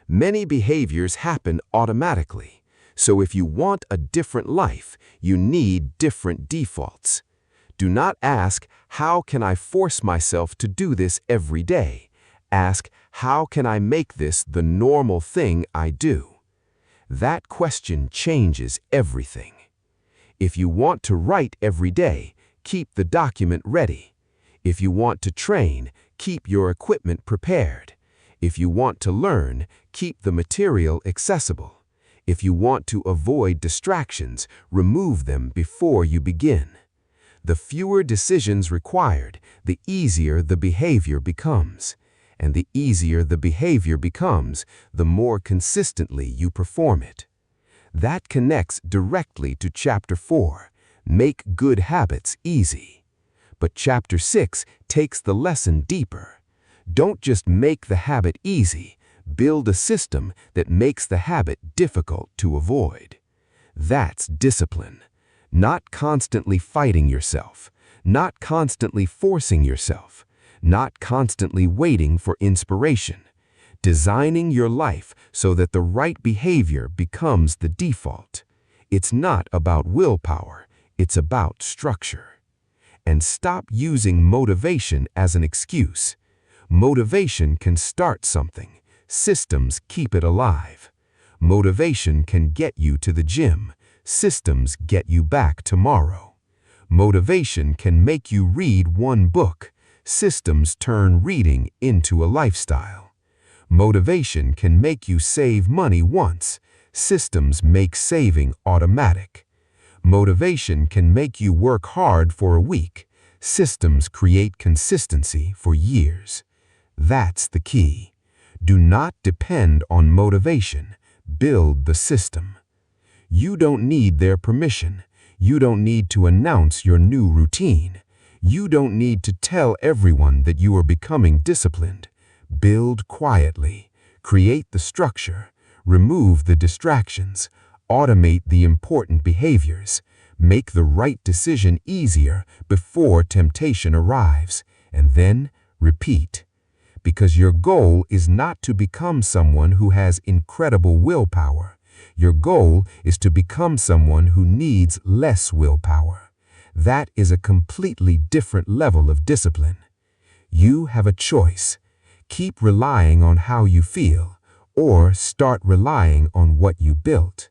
Many behaviors happen automatically, so if you want a different life, you need different defaults. Do not ask, "How can I force myself to do this every day?" Ask, how can I make this the normal thing I do? That question changes everything. If you want to write every day, keep the document ready. If you want to train, keep your equipment prepared. If you want to learn, keep the material accessible. If you want to avoid distractions, remove them before you begin. The fewer decisions required, the easier the behavior becomes. And the easier the behavior becomes, the more consistently you perform it. That connects directly to Chapter 4, Make Good Habits Easy. But Chapter 6 takes the lesson deeper. Don't just make the habit easy, build a system that makes the habit difficult to avoid. That's discipline. Not constantly fighting yourself, not constantly forcing yourself, not constantly waiting for inspiration. Designing your life so that the right behavior becomes the default. It's not about willpower, it's about structure. And stop using motivation as an excuse. Motivation can start something. Systems keep it alive. Motivation can get you to the gym. Systems get you back tomorrow. Motivation can make you read one book. Systems turn reading into a lifestyle. Motivation can make you save money once. Systems make saving automatic. Motivation can make you work hard for a week. Systems create consistency for years. That's the key. Do not depend on motivation. Build the system. You don't need their permission. You don't need to announce your new routine. You don't need to tell everyone that you are becoming disciplined. Build quietly. Create the structure. Remove the distractions. Automate the important behaviors. Make the right decision easier before temptation arrives. And then repeat. Because your goal is not to become someone who has incredible willpower. Your goal is to become someone who needs less willpower. That is a completely different level of discipline. You have a choice. Keep relying on how you feel, or start relying on what you built.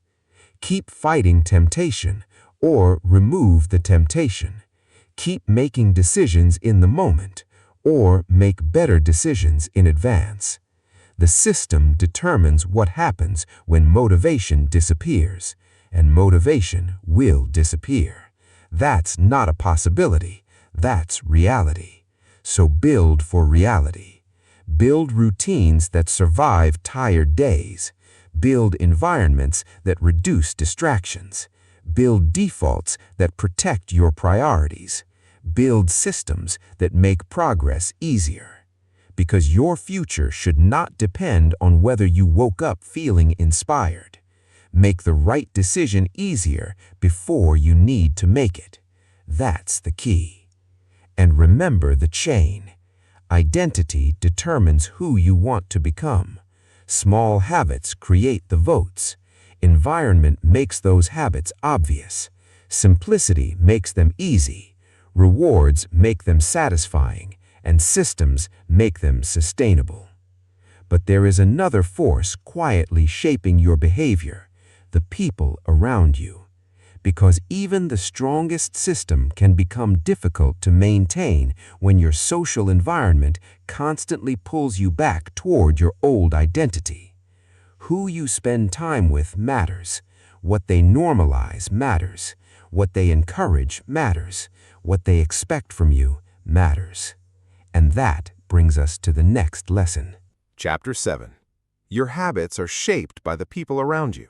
Keep fighting temptation, or remove the temptation. Keep making decisions in the moment, or make better decisions in advance. The system determines what happens when motivation disappears, and motivation will disappear. That's not a possibility, that's reality. So build for reality. Build routines that survive tired days. Build environments that reduce distractions. Build defaults that protect your priorities. Build systems that make progress easier. Because your future should not depend on whether you woke up feeling inspired. Make the right decision easier before you need to make it. That's the key. And remember the chain. Identity determines who you want to become. Small habits create the votes. Environment makes those habits obvious. Simplicity makes them easy. Rewards make them satisfying. And systems make them sustainable. But there is another force quietly shaping your behavior, the people around you. Because even the strongest system can become difficult to maintain when your social environment constantly pulls you back toward your old identity. Who you spend time with matters. What they normalize matters. What they encourage matters. What they expect from you matters. And that brings us to the next lesson. Chapter 7. Your habits are shaped by the people around you.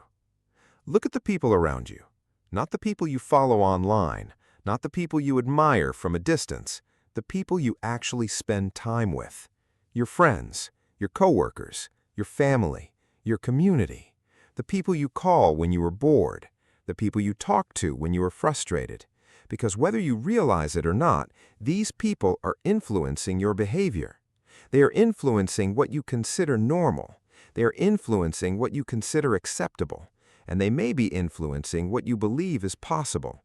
Look at the people around you. Not the people you follow online, not the people you admire from a distance, the people you actually spend time with. Your friends, your coworkers, your family, your community, the people you call when you are bored, the people you talk to when you are frustrated. Because whether you realize it or not, these people are influencing your behavior. They are influencing what you consider normal. They are influencing what you consider acceptable. And they may be influencing what you believe is possible.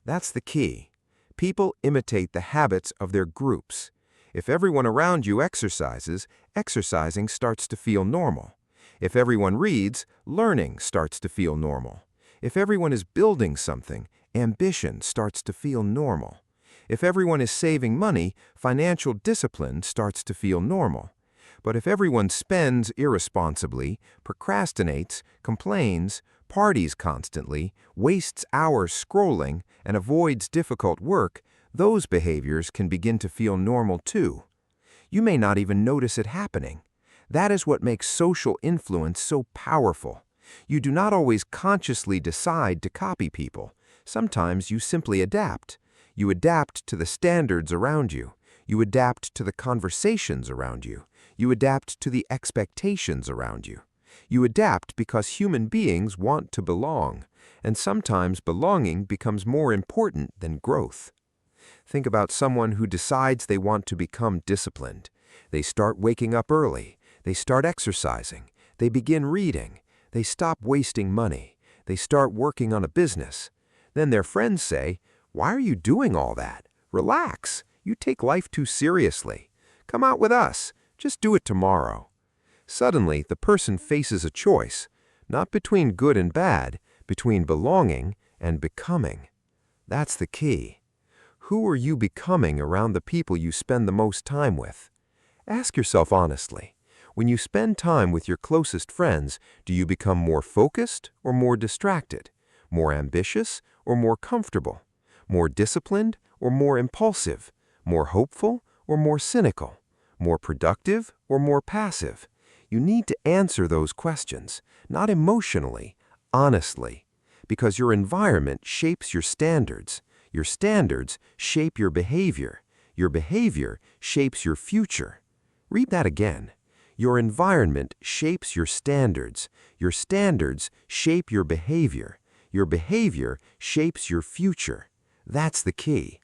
That's the key. People imitate the habits of their groups. If everyone around you exercises, exercising starts to feel normal. If everyone reads, learning starts to feel normal. If everyone is building something, ambition starts to feel normal. If everyone is saving money, financial discipline starts to feel normal. But if everyone spends irresponsibly, procrastinates, complains, parties constantly, wastes hours scrolling, and avoids difficult work, those behaviors can begin to feel normal too. You may not even notice it happening. That is what makes social influence so powerful. You do not always consciously decide to copy people. Sometimes you simply adapt. You adapt to the standards around you. You adapt to the conversations around you. You adapt to the expectations around you. You adapt because human beings want to belong, and sometimes belonging becomes more important than growth. Think about someone who decides they want to become disciplined. They start waking up early. They start exercising. They begin reading. They stop wasting money. They start working on a business. Then their friends say, "Why are you doing all that? Relax. You take life too seriously. Come out with us. Just do it tomorrow." Suddenly, the person faces a choice, not between good and bad, between belonging and becoming. That's the key. Who are you becoming around the people you spend the most time with? Ask yourself honestly, when you spend time with your closest friends, do you become more focused or more distracted? More ambitious or more comfortable? More disciplined or more impulsive? More hopeful or more cynical? More productive or more passive? You need to answer those questions, not emotionally, honestly, because your environment shapes your standards. Your standards shape your behavior. Your behavior shapes your future. Read that again. Your environment shapes your standards. Your standards shape your behavior. Your behavior shapes your future. That's the key.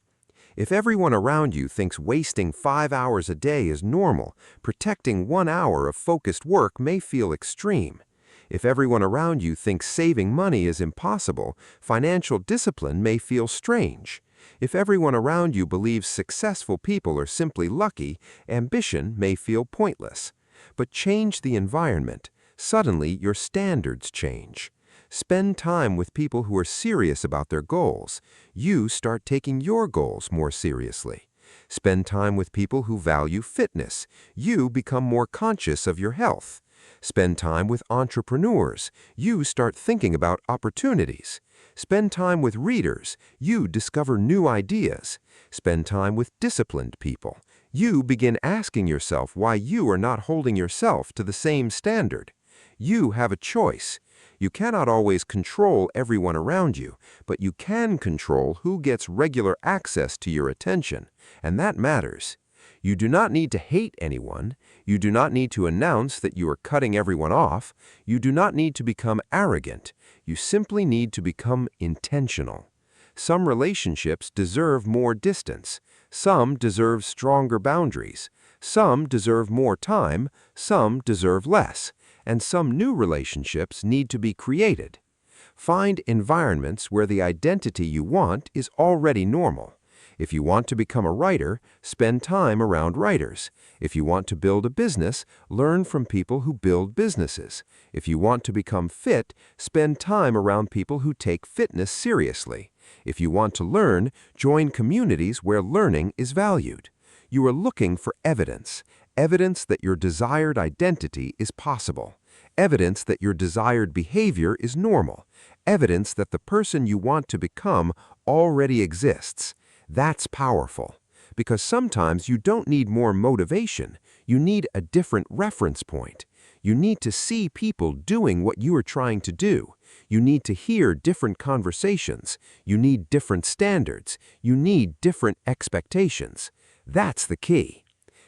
If everyone around you thinks wasting 5 hours a day is normal, protecting 1 hour of focused work may feel extreme. If everyone around you thinks saving money is impossible, financial discipline may feel strange. If everyone around you believes successful people are simply lucky, ambition may feel pointless. But change the environment. Suddenly, your standards change. Spend time with people who are serious about their goals. You start taking your goals more seriously. Spend time with people who value fitness. You become more conscious of your health. Spend time with entrepreneurs. You start thinking about opportunities. Spend time with readers. You discover new ideas. Spend time with disciplined people. You begin asking yourself why you are not holding yourself to the same standard. You have a choice. You cannot always control everyone around you, but you can control who gets regular access to your attention, and that matters. You do not need to hate anyone. You do not need to announce that you are cutting everyone off. You do not need to become arrogant. You simply need to become intentional. Some relationships deserve more distance. Some deserve stronger boundaries. Some deserve more time. Some deserve less. And some new relationships need to be created. Find environments where the identity you want is already normal. If you want to become a writer, spend time around writers. If you want to build a business, learn from people who build businesses. If you want to become fit, spend time around people who take fitness seriously. If you want to learn, join communities where learning is valued. You are looking for evidence. Evidence that your desired identity is possible. Evidence that your desired behavior is normal. Evidence that the person you want to become already exists. That's powerful, because sometimes you don't need more motivation. You need a different reference point. You need to see people doing what you are trying to do. You need to hear different conversations. You need different standards. You need different expectations. That's the key.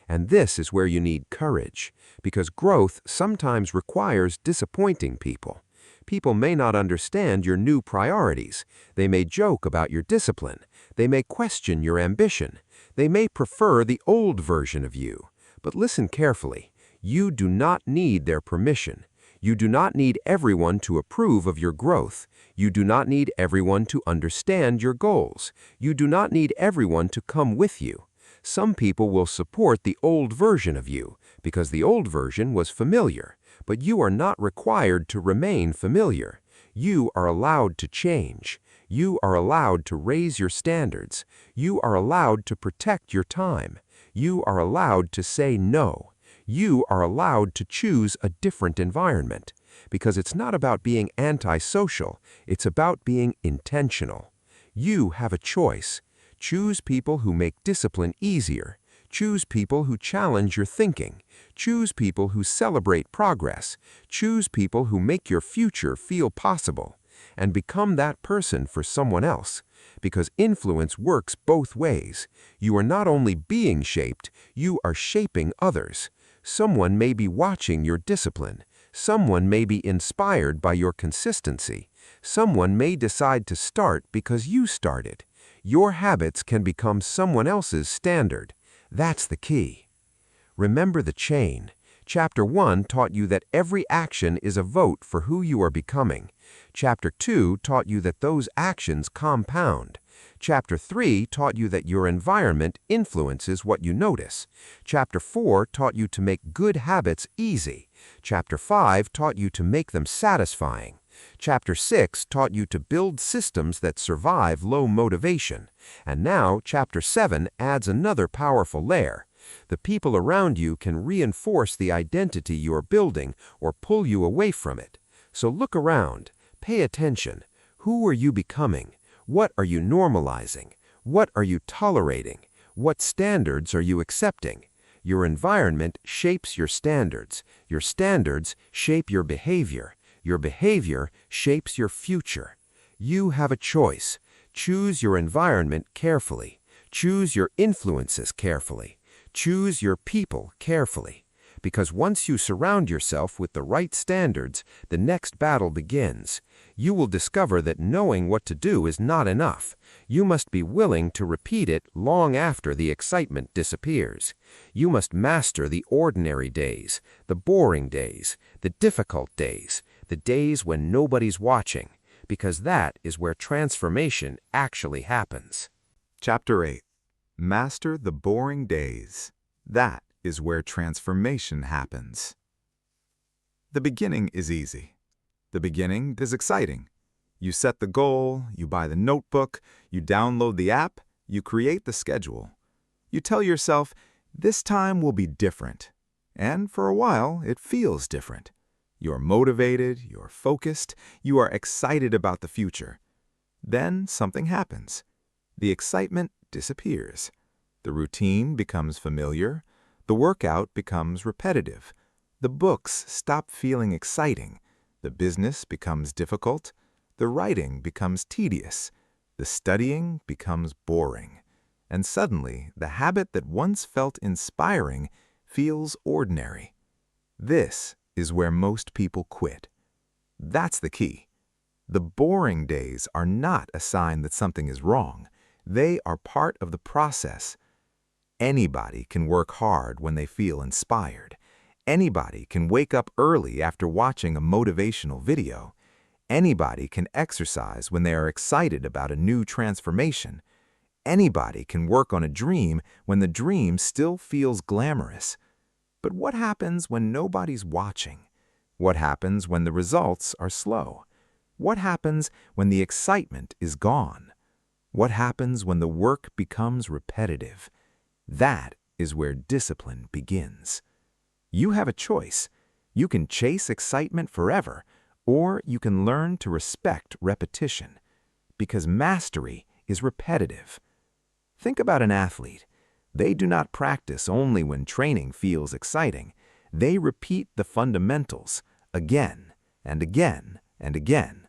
And this is where you need courage, because growth sometimes requires disappointing people. People may not understand your new priorities. They may joke about your discipline. They may question your ambition. They may prefer the old version of you. But listen carefully. You do not need their permission. You do not need everyone to approve of your growth. You do not need everyone to understand your goals. You do not need everyone to come with you. Some people will support the old version of you because the old version was familiar, but you are not required to remain familiar. You are allowed to change. You are allowed to raise your standards. You are allowed to protect your time. You are allowed to say no. You are allowed to choose a different environment. Because it's not about being antisocial, it's about being intentional. You have a choice. Choose people who make discipline easier. Choose people who challenge your thinking. Choose people who celebrate progress. Choose people who make your future feel possible. And become that person for someone else. Because influence works both ways. You are not only being shaped, you are shaping others. Someone may be watching your discipline. Someone may be inspired by your consistency. Someone may decide to start because you started. Your habits can become someone else's standard. That's the key. Remember the chain. Chapter 1 taught you that every action is a vote for who you are becoming. Chapter 2 taught you that those actions compound. Chapter 3 taught you that your environment influences what you notice. Chapter 4 taught you to make good habits easy. Chapter 5 taught you to make them satisfying. Chapter 6 taught you to build systems that survive low motivation. And now, Chapter 7 adds another powerful layer. The people around you can reinforce the identity you are building or pull you away from it. So look around. Pay attention. Who are you becoming? What are you normalizing? What are you tolerating? What standards are you accepting? Your environment shapes your standards. Your standards shape your behavior. Your behavior shapes your future. You have a choice. Choose your environment carefully. Choose your influences carefully. Choose your people carefully. Because once you surround yourself with the right standards, the next battle begins. You will discover that knowing what to do is not enough. You must be willing to repeat it long after the excitement disappears. You must master the ordinary days, the boring days, the difficult days, the days when nobody's watching, because that is where transformation actually happens. Chapter 8. Master the boring days. That is where transformation happens. The beginning is easy. The beginning is exciting. You set the goal, you buy the notebook, you download the app, you create the schedule. You tell yourself, this time will be different. And for a while, it feels different. You're motivated, you're focused, you are excited about the future. Then something happens. The excitement disappears. The routine becomes familiar. The workout becomes repetitive. The books stop feeling exciting. The business becomes difficult. The writing becomes tedious. The studying becomes boring. And suddenly, the habit that once felt inspiring feels ordinary. This is where most people quit. That's the key. The boring days are not a sign that something is wrong. They are part of the process. Anybody can work hard when they feel inspired. Anybody can wake up early after watching a motivational video. Anybody can exercise when they are excited about a new transformation. Anybody can work on a dream when the dream still feels glamorous. But what happens when nobody's watching? What happens when the results are slow? What happens when the excitement is gone? What happens when the work becomes repetitive? That is where discipline begins. You have a choice. You can chase excitement forever, or you can learn to respect repetition, because mastery is repetitive. Think about an athlete. They do not practice only when training feels exciting. They repeat the fundamentals again and again and again.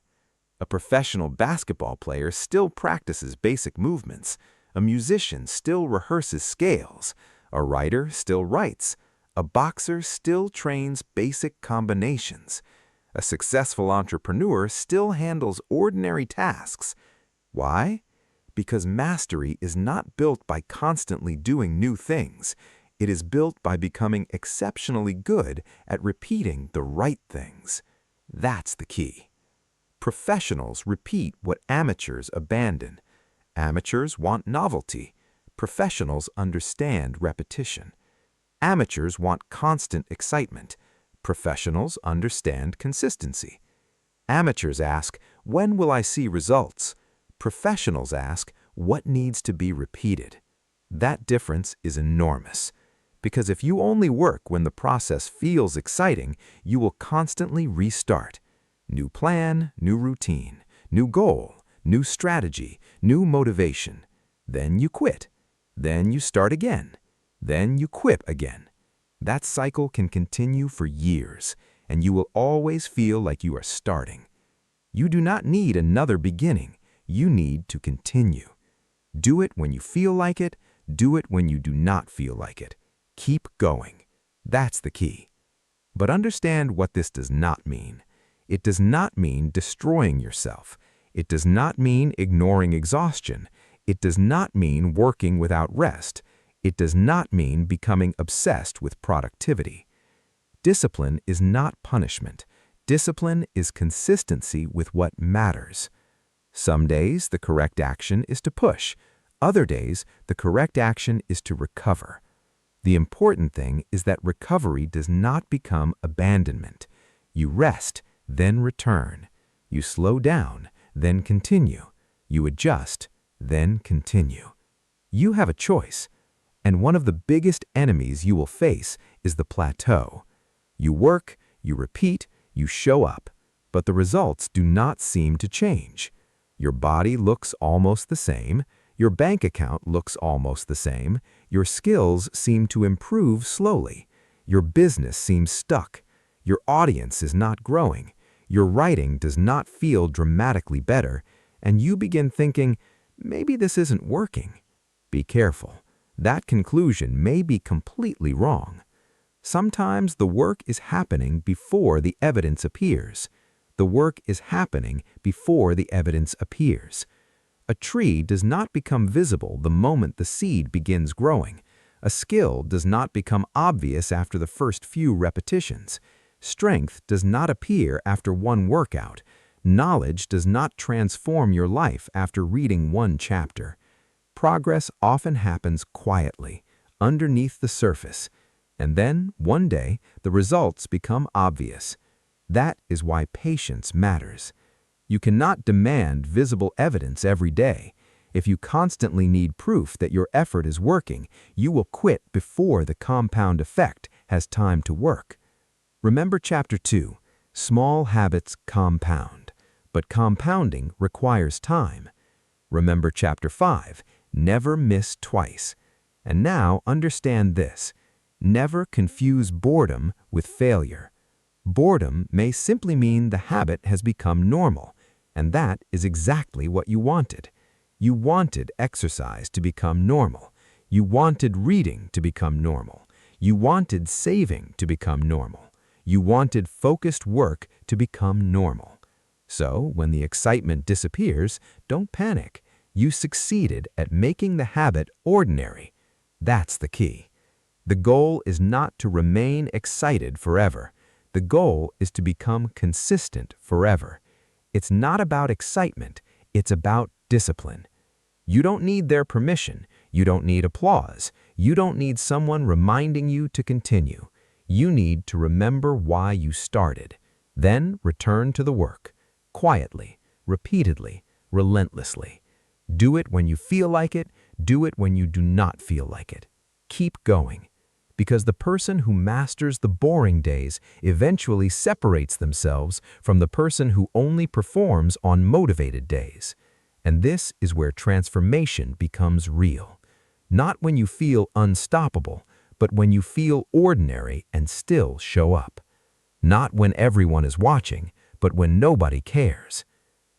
A professional basketball player still practices basic movements. A musician still rehearses scales. A writer still writes. A boxer still trains basic combinations. A successful entrepreneur still handles ordinary tasks. Why? Because mastery is not built by constantly doing new things. It is built by becoming exceptionally good at repeating the right things. That's the key. Professionals repeat what amateurs abandon. Amateurs want novelty. Professionals understand repetition. Amateurs want constant excitement. Professionals understand consistency. Amateurs ask, when will I see results? Professionals ask, what needs to be repeated? That difference is enormous. Because if you only work when the process feels exciting, you will constantly restart. New plan, new routine, new goal, new strategy, new motivation. Then you quit. Then you start again. Then you quit again. That cycle can continue for years, and you will always feel like you are starting. You do not need another beginning. You need to continue. Do it when you feel like it. Do it when you do not feel like it. Keep going. That's the key. But understand what this does not mean. It does not mean destroying yourself. It does not mean ignoring exhaustion. It does not mean working without rest. It does not mean becoming obsessed with productivity. Discipline is not punishment. Discipline is consistency with what matters. Some days, the correct action is to push. Other days, the correct action is to recover. The important thing is that recovery does not become abandonment. You rest, then return. You slow down, then continue. You adjust, then continue. You have a choice, and one of the biggest enemies you will face is the plateau. You work, you repeat, you show up, but the results do not seem to change. Your body looks almost the same. Your bank account looks almost the same. Your skills seem to improve slowly. Your business seems stuck. Your audience is not growing. Your writing does not feel dramatically better, and you begin thinking, maybe this isn't working. Be careful. That conclusion may be completely wrong. Sometimes the work is happening before the evidence appears. The work is happening before the evidence appears. A tree does not become visible the moment the seed begins growing. A skill does not become obvious after the first few repetitions. Strength does not appear after one workout. Knowledge does not transform your life after reading one chapter. Progress often happens quietly, underneath the surface. And then, one day, the results become obvious. That is why patience matters. You cannot demand visible evidence every day. If you constantly need proof that your effort is working, you will quit before the compound effect has time to work. Remember Chapter 2, small habits compound, but compounding requires time. Remember Chapter 5, never miss twice. And now understand this. Never confuse boredom with failure. Boredom may simply mean the habit has become normal, and that is exactly what you wanted. You wanted exercise to become normal. You wanted reading to become normal. You wanted saving to become normal. You wanted focused work to become normal. So, when the excitement disappears, don't panic. You succeeded at making the habit ordinary. That's the key. The goal is not to remain excited forever. The goal is to become consistent forever. It's not about excitement, it's about discipline. You don't need their permission. You don't need applause. You don't need someone reminding you to continue. You need to remember why you started. Then return to the work. Quietly, repeatedly, relentlessly. Do it when you feel like it. Do it when you do not feel like it. Keep going. Because the person who masters the boring days eventually separates themselves from the person who only performs on motivated days. And this is where transformation becomes real. Not when you feel unstoppable, but when you feel ordinary and still show up. Not when everyone is watching, but when nobody cares.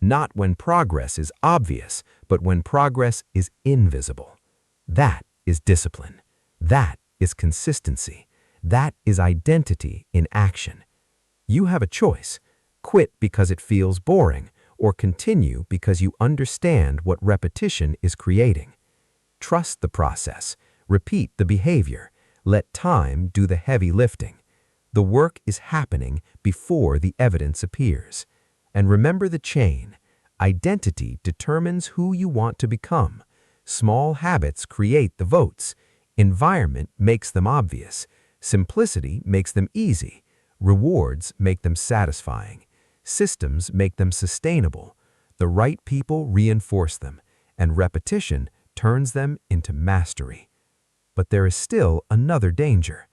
Not when progress is obvious, but when progress is invisible. That is discipline. That is consistency. That is identity in action. You have a choice. Quit because it feels boring, or continue because you understand what repetition is creating. Trust the process. Repeat the behavior. Let time do the heavy lifting. The work is happening before the evidence appears. And remember the chain. Identity determines who you want to become. Small habits create the votes. Environment makes them obvious. Simplicity makes them easy. Rewards make them satisfying. Systems make them sustainable. The right people reinforce them, and repetition turns them into mastery. But there is still another danger.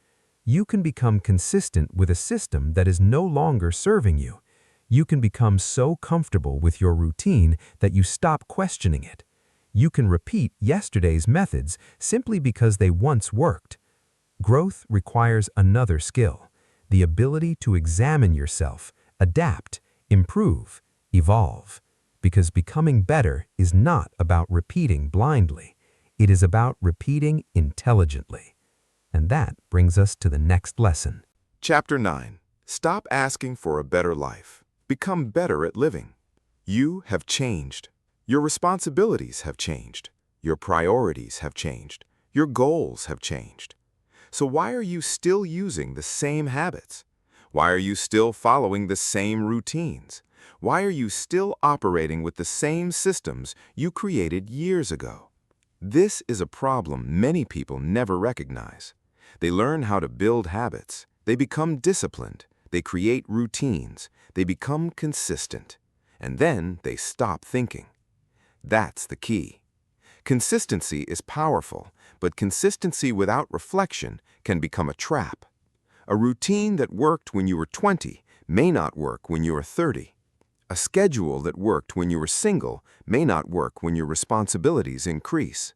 You can become consistent with a system that is no longer serving you. You can become so comfortable with your routine that you stop questioning it. You can repeat yesterday's methods simply because they once worked. Growth requires another skill, the ability to examine yourself, adapt, improve, evolve. Because becoming better is not about repeating blindly. It is about repeating intelligently. And that brings us to the next lesson. Chapter 9. Stop asking for a better life. Become better at living. You have changed. Your responsibilities have changed. Your priorities have changed. Your goals have changed. So why are you still using the same habits? Why are you still following the same routines? Why are you still operating with the same systems you created years ago? This is a problem many people never recognize. They learn how to build habits. They become disciplined. They create routines. They become consistent. And then they stop thinking. That's the key. Consistency is powerful, but consistency without reflection can become a trap. A routine that worked when you were 20 may not work when you are 30. A schedule that worked when you were single may not work when your responsibilities increase.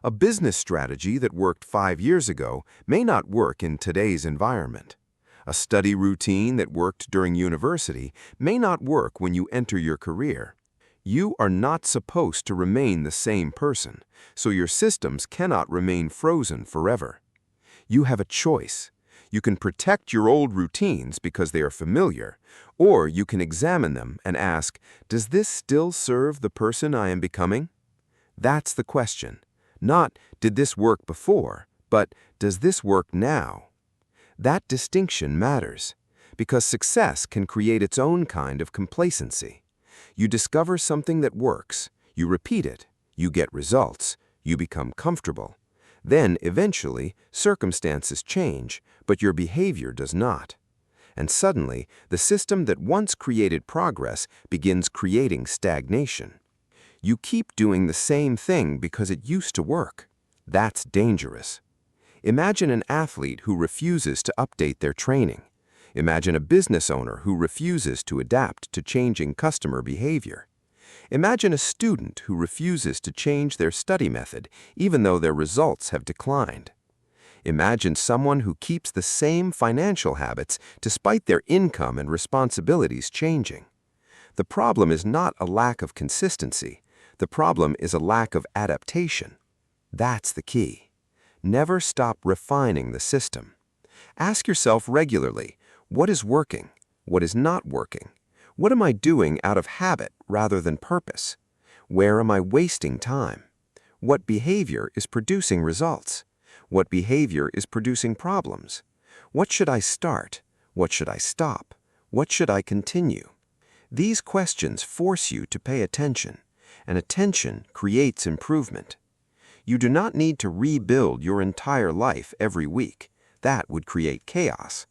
A business strategy that worked 5 years ago may not work in today's environment. A study routine that worked during university may not work when you enter your career. You are not supposed to remain the same person, so your systems cannot remain frozen forever. You have a choice. You can protect your old routines because they are familiar, or you can examine them and ask, does this still serve the person I am becoming? That's the question. Not, did this work before, but does this work now? That distinction matters, because success can create its own kind of complacency. You discover something that works, you repeat it, you get results, you become comfortable. Then, eventually, circumstances change, but your behavior does not. And suddenly, the system that once created progress begins creating stagnation. You keep doing the same thing because it used to work. That's dangerous. Imagine an athlete who refuses to update their training. Imagine a business owner who refuses to adapt to changing customer behavior. Imagine a student who refuses to change their study method even though their results have declined. Imagine someone who keeps the same financial habits despite their income and responsibilities changing. The problem is not a lack of consistency. The problem is a lack of adaptation. That's the key. Never stop refining the system. Ask yourself regularly, what is working? What is not working? What am I doing out of habit rather than purpose? Where am I wasting time? What behavior is producing results? What behavior is producing problems? What should I start? What should I stop? What should I continue? These questions force you to pay attention, and attention creates improvement. You do not need to rebuild your entire life every week. That would create chaos.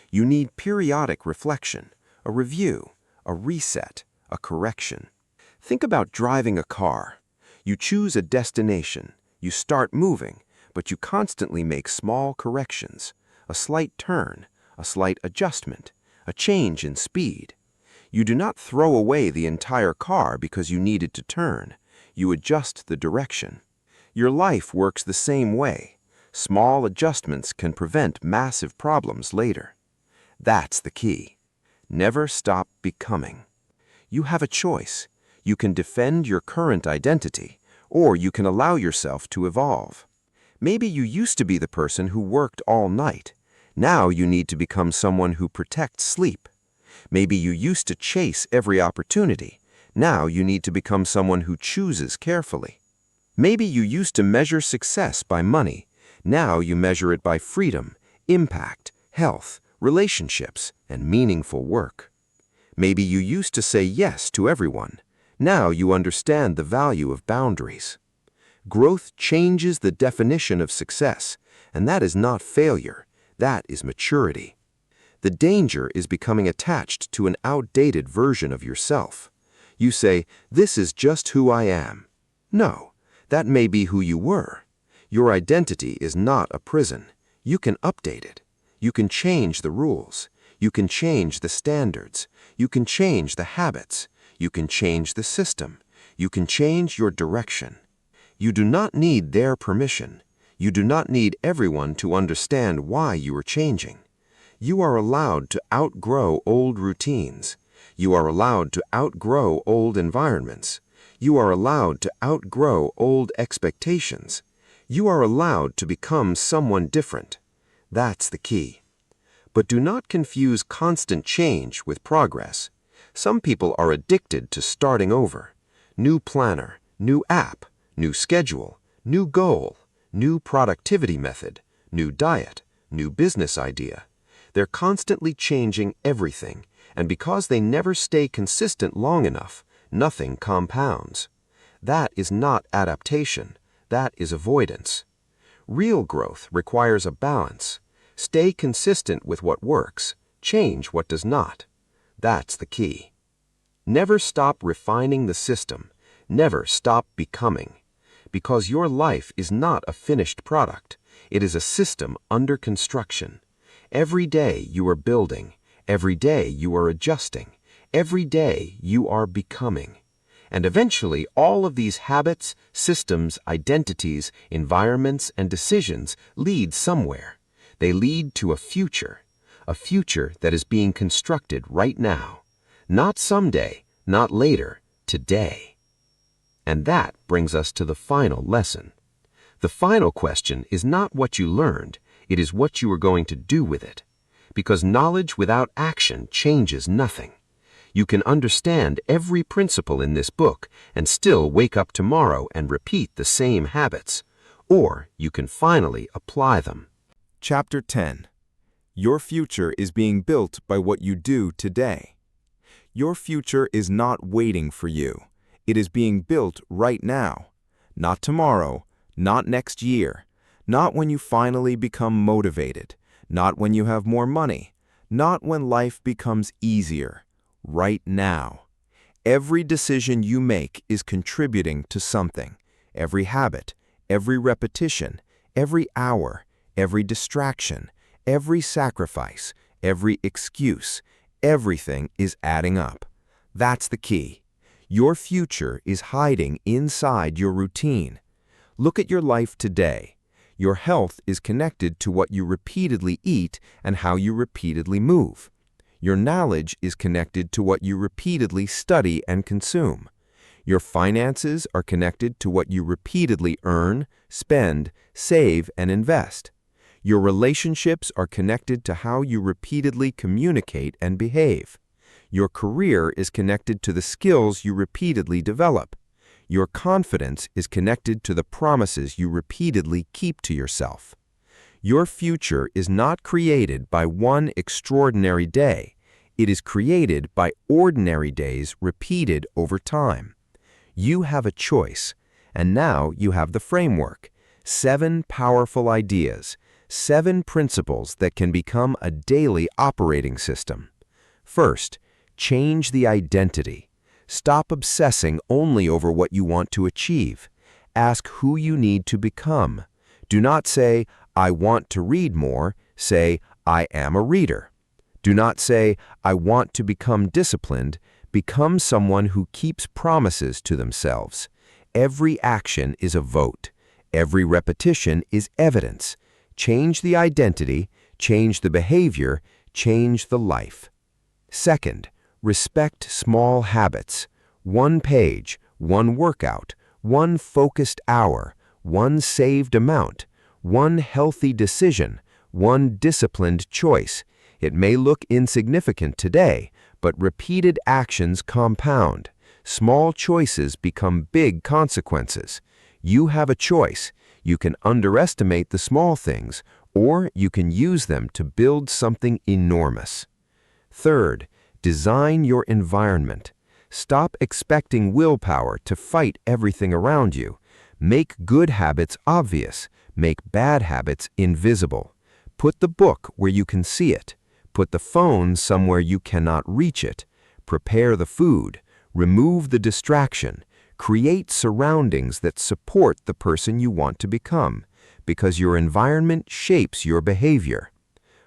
You need periodic reflection, a review, a reset, a correction. Think about driving a car. You choose a destination, you start moving, but you constantly make small corrections, a slight turn, a slight adjustment, a change in speed. You do not throw away the entire car because you needed to turn. You adjust the direction. Your life works the same way. Small adjustments can prevent massive problems later. That's the key. Never stop becoming. You have a choice. You can defend your current identity, or you can allow yourself to evolve. Maybe you used to be the person who worked all night. Now you need to become someone who protects sleep. Maybe you used to chase every opportunity. Now you need to become someone who chooses carefully. Maybe you used to measure success by money. Now you measure it by freedom, impact, health, relationships, and meaningful work. Maybe you used to say yes to everyone. Now you understand the value of boundaries. Growth changes the definition of success, and that is not failure. That is maturity. The danger is becoming attached to an outdated version of yourself. You say, "This is just who I am." No, that may be who you were. Your identity is not a prison. You can update it. You can change the rules. You can change the standards. You can change the habits. You can change the system. You can change your direction. You do not need their permission. You do not need everyone to understand why you are changing. You are allowed to outgrow old routines. You are allowed to outgrow old environments. You are allowed to outgrow old expectations. You are allowed to become someone different. That's the key. But do not confuse constant change with progress. Some people are addicted to starting over. New planner, new app, new schedule, new goal, new productivity method, new diet, new business idea. They're constantly changing everything, and because they never stay consistent long enough, nothing compounds. That is not adaptation. That is avoidance. Real growth requires a balance. Stay consistent with what works. Change what does not. That's the key. Never stop refining the system. Never stop becoming. Because your life is not a finished product. It is a system under construction. Every day you are building. Every day you are adjusting. Every day you are becoming. And eventually all of these habits, systems, identities, environments, and decisions lead somewhere. They lead to a future that is being constructed right now. Not someday, not later, today. And that brings us to the final lesson. The final question is not what you learned, it is what you are going to do with it. Because knowledge without action changes nothing. You can understand every principle in this book and still wake up tomorrow and repeat the same habits. Or you can finally apply them. Chapter 10. Your future is being built by what you do today. Your future is not waiting for you. It is being built right now. Not tomorrow, not next year, not when you finally become motivated, not when you have more money, not when life becomes easier. Right now. Every decision you make is contributing to something. Every habit, every repetition, every hour, every distraction, every sacrifice, every excuse, everything is adding up. That's the key. Your future is hiding inside your routine. Look at your life today. Your health is connected to what you repeatedly eat and how you repeatedly move. Your knowledge is connected to what you repeatedly study and consume. Your finances are connected to what you repeatedly earn, spend, save, and invest. Your relationships are connected to how you repeatedly communicate and behave. Your career is connected to the skills you repeatedly develop. Your confidence is connected to the promises you repeatedly keep to yourself. Your future is not created by one extraordinary day. It is created by ordinary days repeated over time. You have a choice, and now you have the framework. 7 powerful ideas, 7 principles that can become a daily operating system. First, change the identity. Stop obsessing only over what you want to achieve. Ask who you need to become. Do not say, "I want to read more." Say, "I am a reader." Do not say, "I want to become disciplined." Become someone who keeps promises to themselves. Every action is a vote. Every repetition is evidence. Change the identity, change the behavior, change the life. Second, respect small habits. 1 page, 1 workout, 1 focused hour, 1 saved amount, 1 healthy decision, 1 disciplined choice. It may look insignificant today, but repeated actions compound. Small choices become big consequences. You have a choice. You can underestimate the small things, or you can use them to build something enormous. Third, design your environment. Stop expecting willpower to fight everything around you. Make good habits obvious. Make bad habits invisible. Put the book where you can see it. Put the phone somewhere you cannot reach it. Prepare the food. Remove the distraction. Create surroundings that support the person you want to become, because your environment shapes your behavior.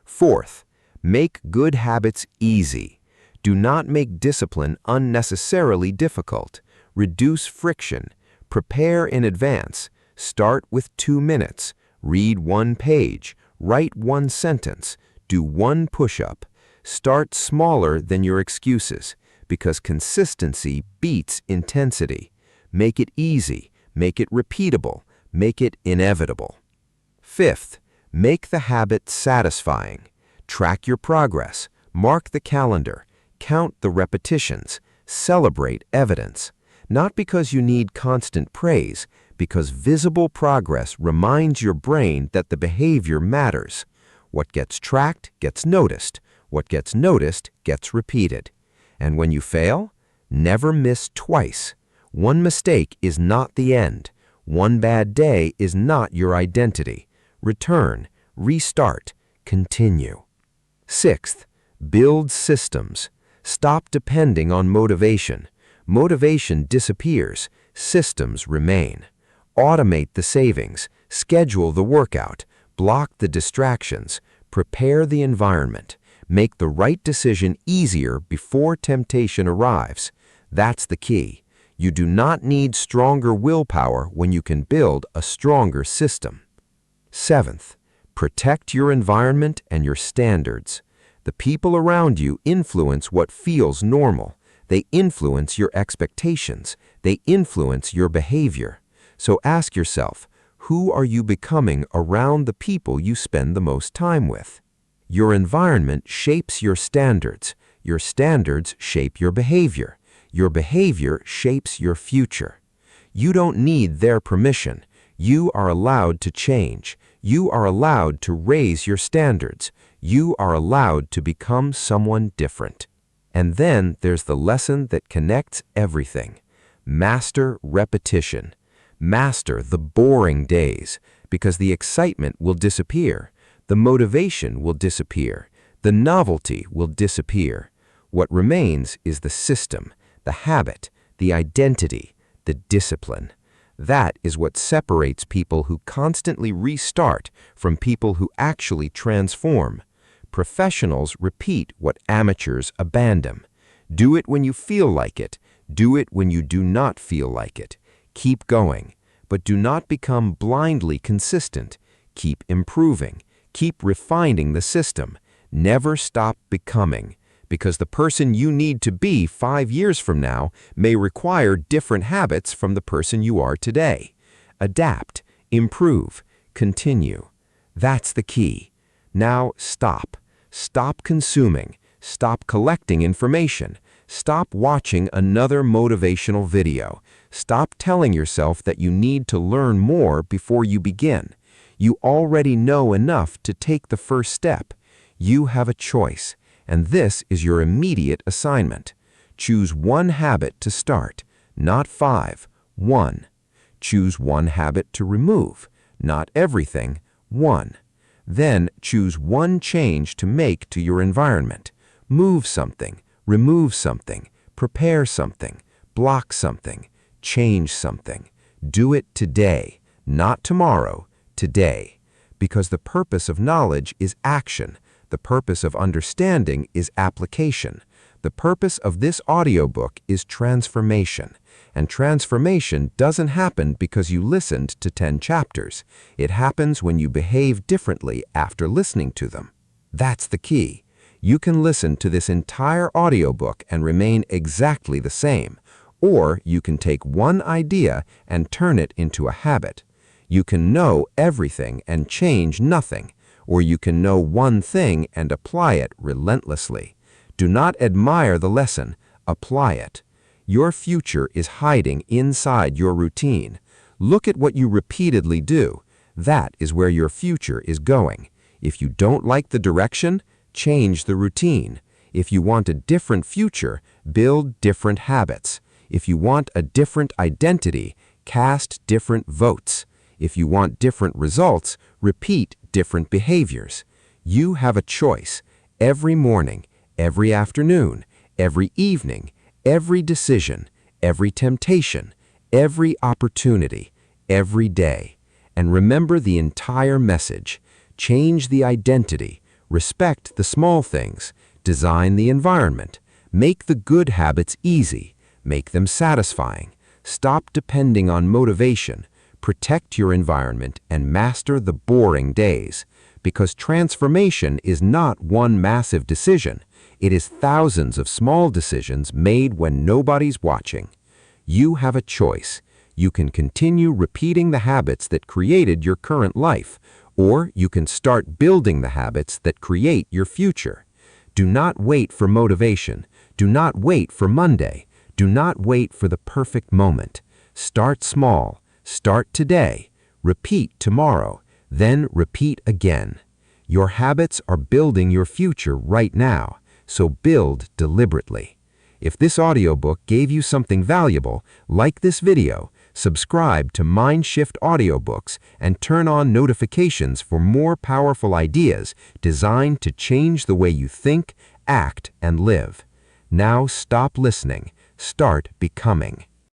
Fourth, make good habits easy. Do not make discipline unnecessarily difficult. Reduce friction. Prepare in advance. Start with 2 minutes. Read 1 page. Write 1 sentence. Do 1 push-up. Start smaller than your excuses, because consistency beats intensity. Make it easy. Make it repeatable. Make it inevitable. Fifth, make the habit satisfying. Track your progress. Mark the calendar. Count the repetitions. Celebrate evidence. Not because you need constant praise, because visible progress reminds your brain that the behavior matters. What gets tracked gets noticed. What gets noticed gets repeated. And when you fail, never miss twice. 1 mistake is not the end. 1 bad day is not your identity. Return, restart, continue. Sixth, build systems. Stop depending on motivation. Motivation disappears. Systems remain. Automate the savings. Schedule the workout. Block the distractions. Prepare the environment. Make the right decision easier before temptation arrives. That's the key. You do not need stronger willpower when you can build a stronger system. Seventh, protect your environment and your standards. The people around you influence what feels normal. They influence your expectations. They influence your behavior. So ask yourself, who are you becoming around the people you spend the most time with? Your environment shapes your standards. Your standards shape your behavior. Your behavior shapes your future. You don't need their permission. You are allowed to change. You are allowed to raise your standards. You are allowed to become someone different. And then there's the lesson that connects everything. Master repetition. Master the boring days, because the excitement will disappear. The motivation will disappear. The novelty will disappear. What remains is the system, the habit, the identity, the discipline. That is what separates people who constantly restart from people who actually transform. Professionals repeat what amateurs abandon. Do it when you feel like it. Do it when you do not feel like it. Keep going, but do not become blindly consistent. Keep improving. Keep refining the system. Never stop becoming, because the person you need to be 5 years from now may require different habits from the person you are today. Adapt, improve, continue. That's the key. Now stop. Stop consuming. Stop collecting information. Stop watching another motivational video. Stop telling yourself that you need to learn more before you begin. You already know enough to take the first step. You have a choice, and this is your immediate assignment. Choose 1 habit to start, not 5, 1. Choose 1 habit to remove, not everything, 1. Then choose 1 change to make to your environment. Move something, remove something, prepare something, block something, change something. Do it today, not tomorrow, today. Because the purpose of knowledge is action. The purpose of understanding is application. The purpose of this audiobook is transformation. And transformation doesn't happen because you listened to 10 chapters. It happens when you behave differently after listening to them. That's the key. You can listen to this entire audiobook and remain exactly the same. Or you can take 1 idea and turn it into a habit. You can know everything and change nothing. Or you can know 1 thing and apply it relentlessly. Do not admire the lesson, apply it. Your future is hiding inside your routine. Look at what you repeatedly do. That is where your future is going. If you don't like the direction, change the routine. If you want a different future, build different habits. If you want a different identity, Cast different votes. If you want different results, repeat different behaviors. You have a choice. Every morning, every afternoon, every evening, every decision, every temptation, every opportunity, every day. And remember the entire message. Change the identity. Respect the small things. Design the environment. Make the good habits easy. Make them satisfying. Stop depending on motivation. Protect your environment and master the boring days. Because transformation is not one massive decision. It is thousands of small decisions made when nobody's watching. You have a choice. You can continue repeating the habits that created your current life, or you can start building the habits that create your future. Do not wait for motivation. Do not wait for Monday. Do not wait for the perfect moment. Start small. Start today. Repeat tomorrow. Then repeat again. Your habits are building your future right now, so build deliberately. If this audiobook gave you something valuable, like this video, subscribe to Mindshift Audiobooks and turn on notifications for more powerful ideas designed to change the way you think, act, and live. Now stop listening. Start becoming.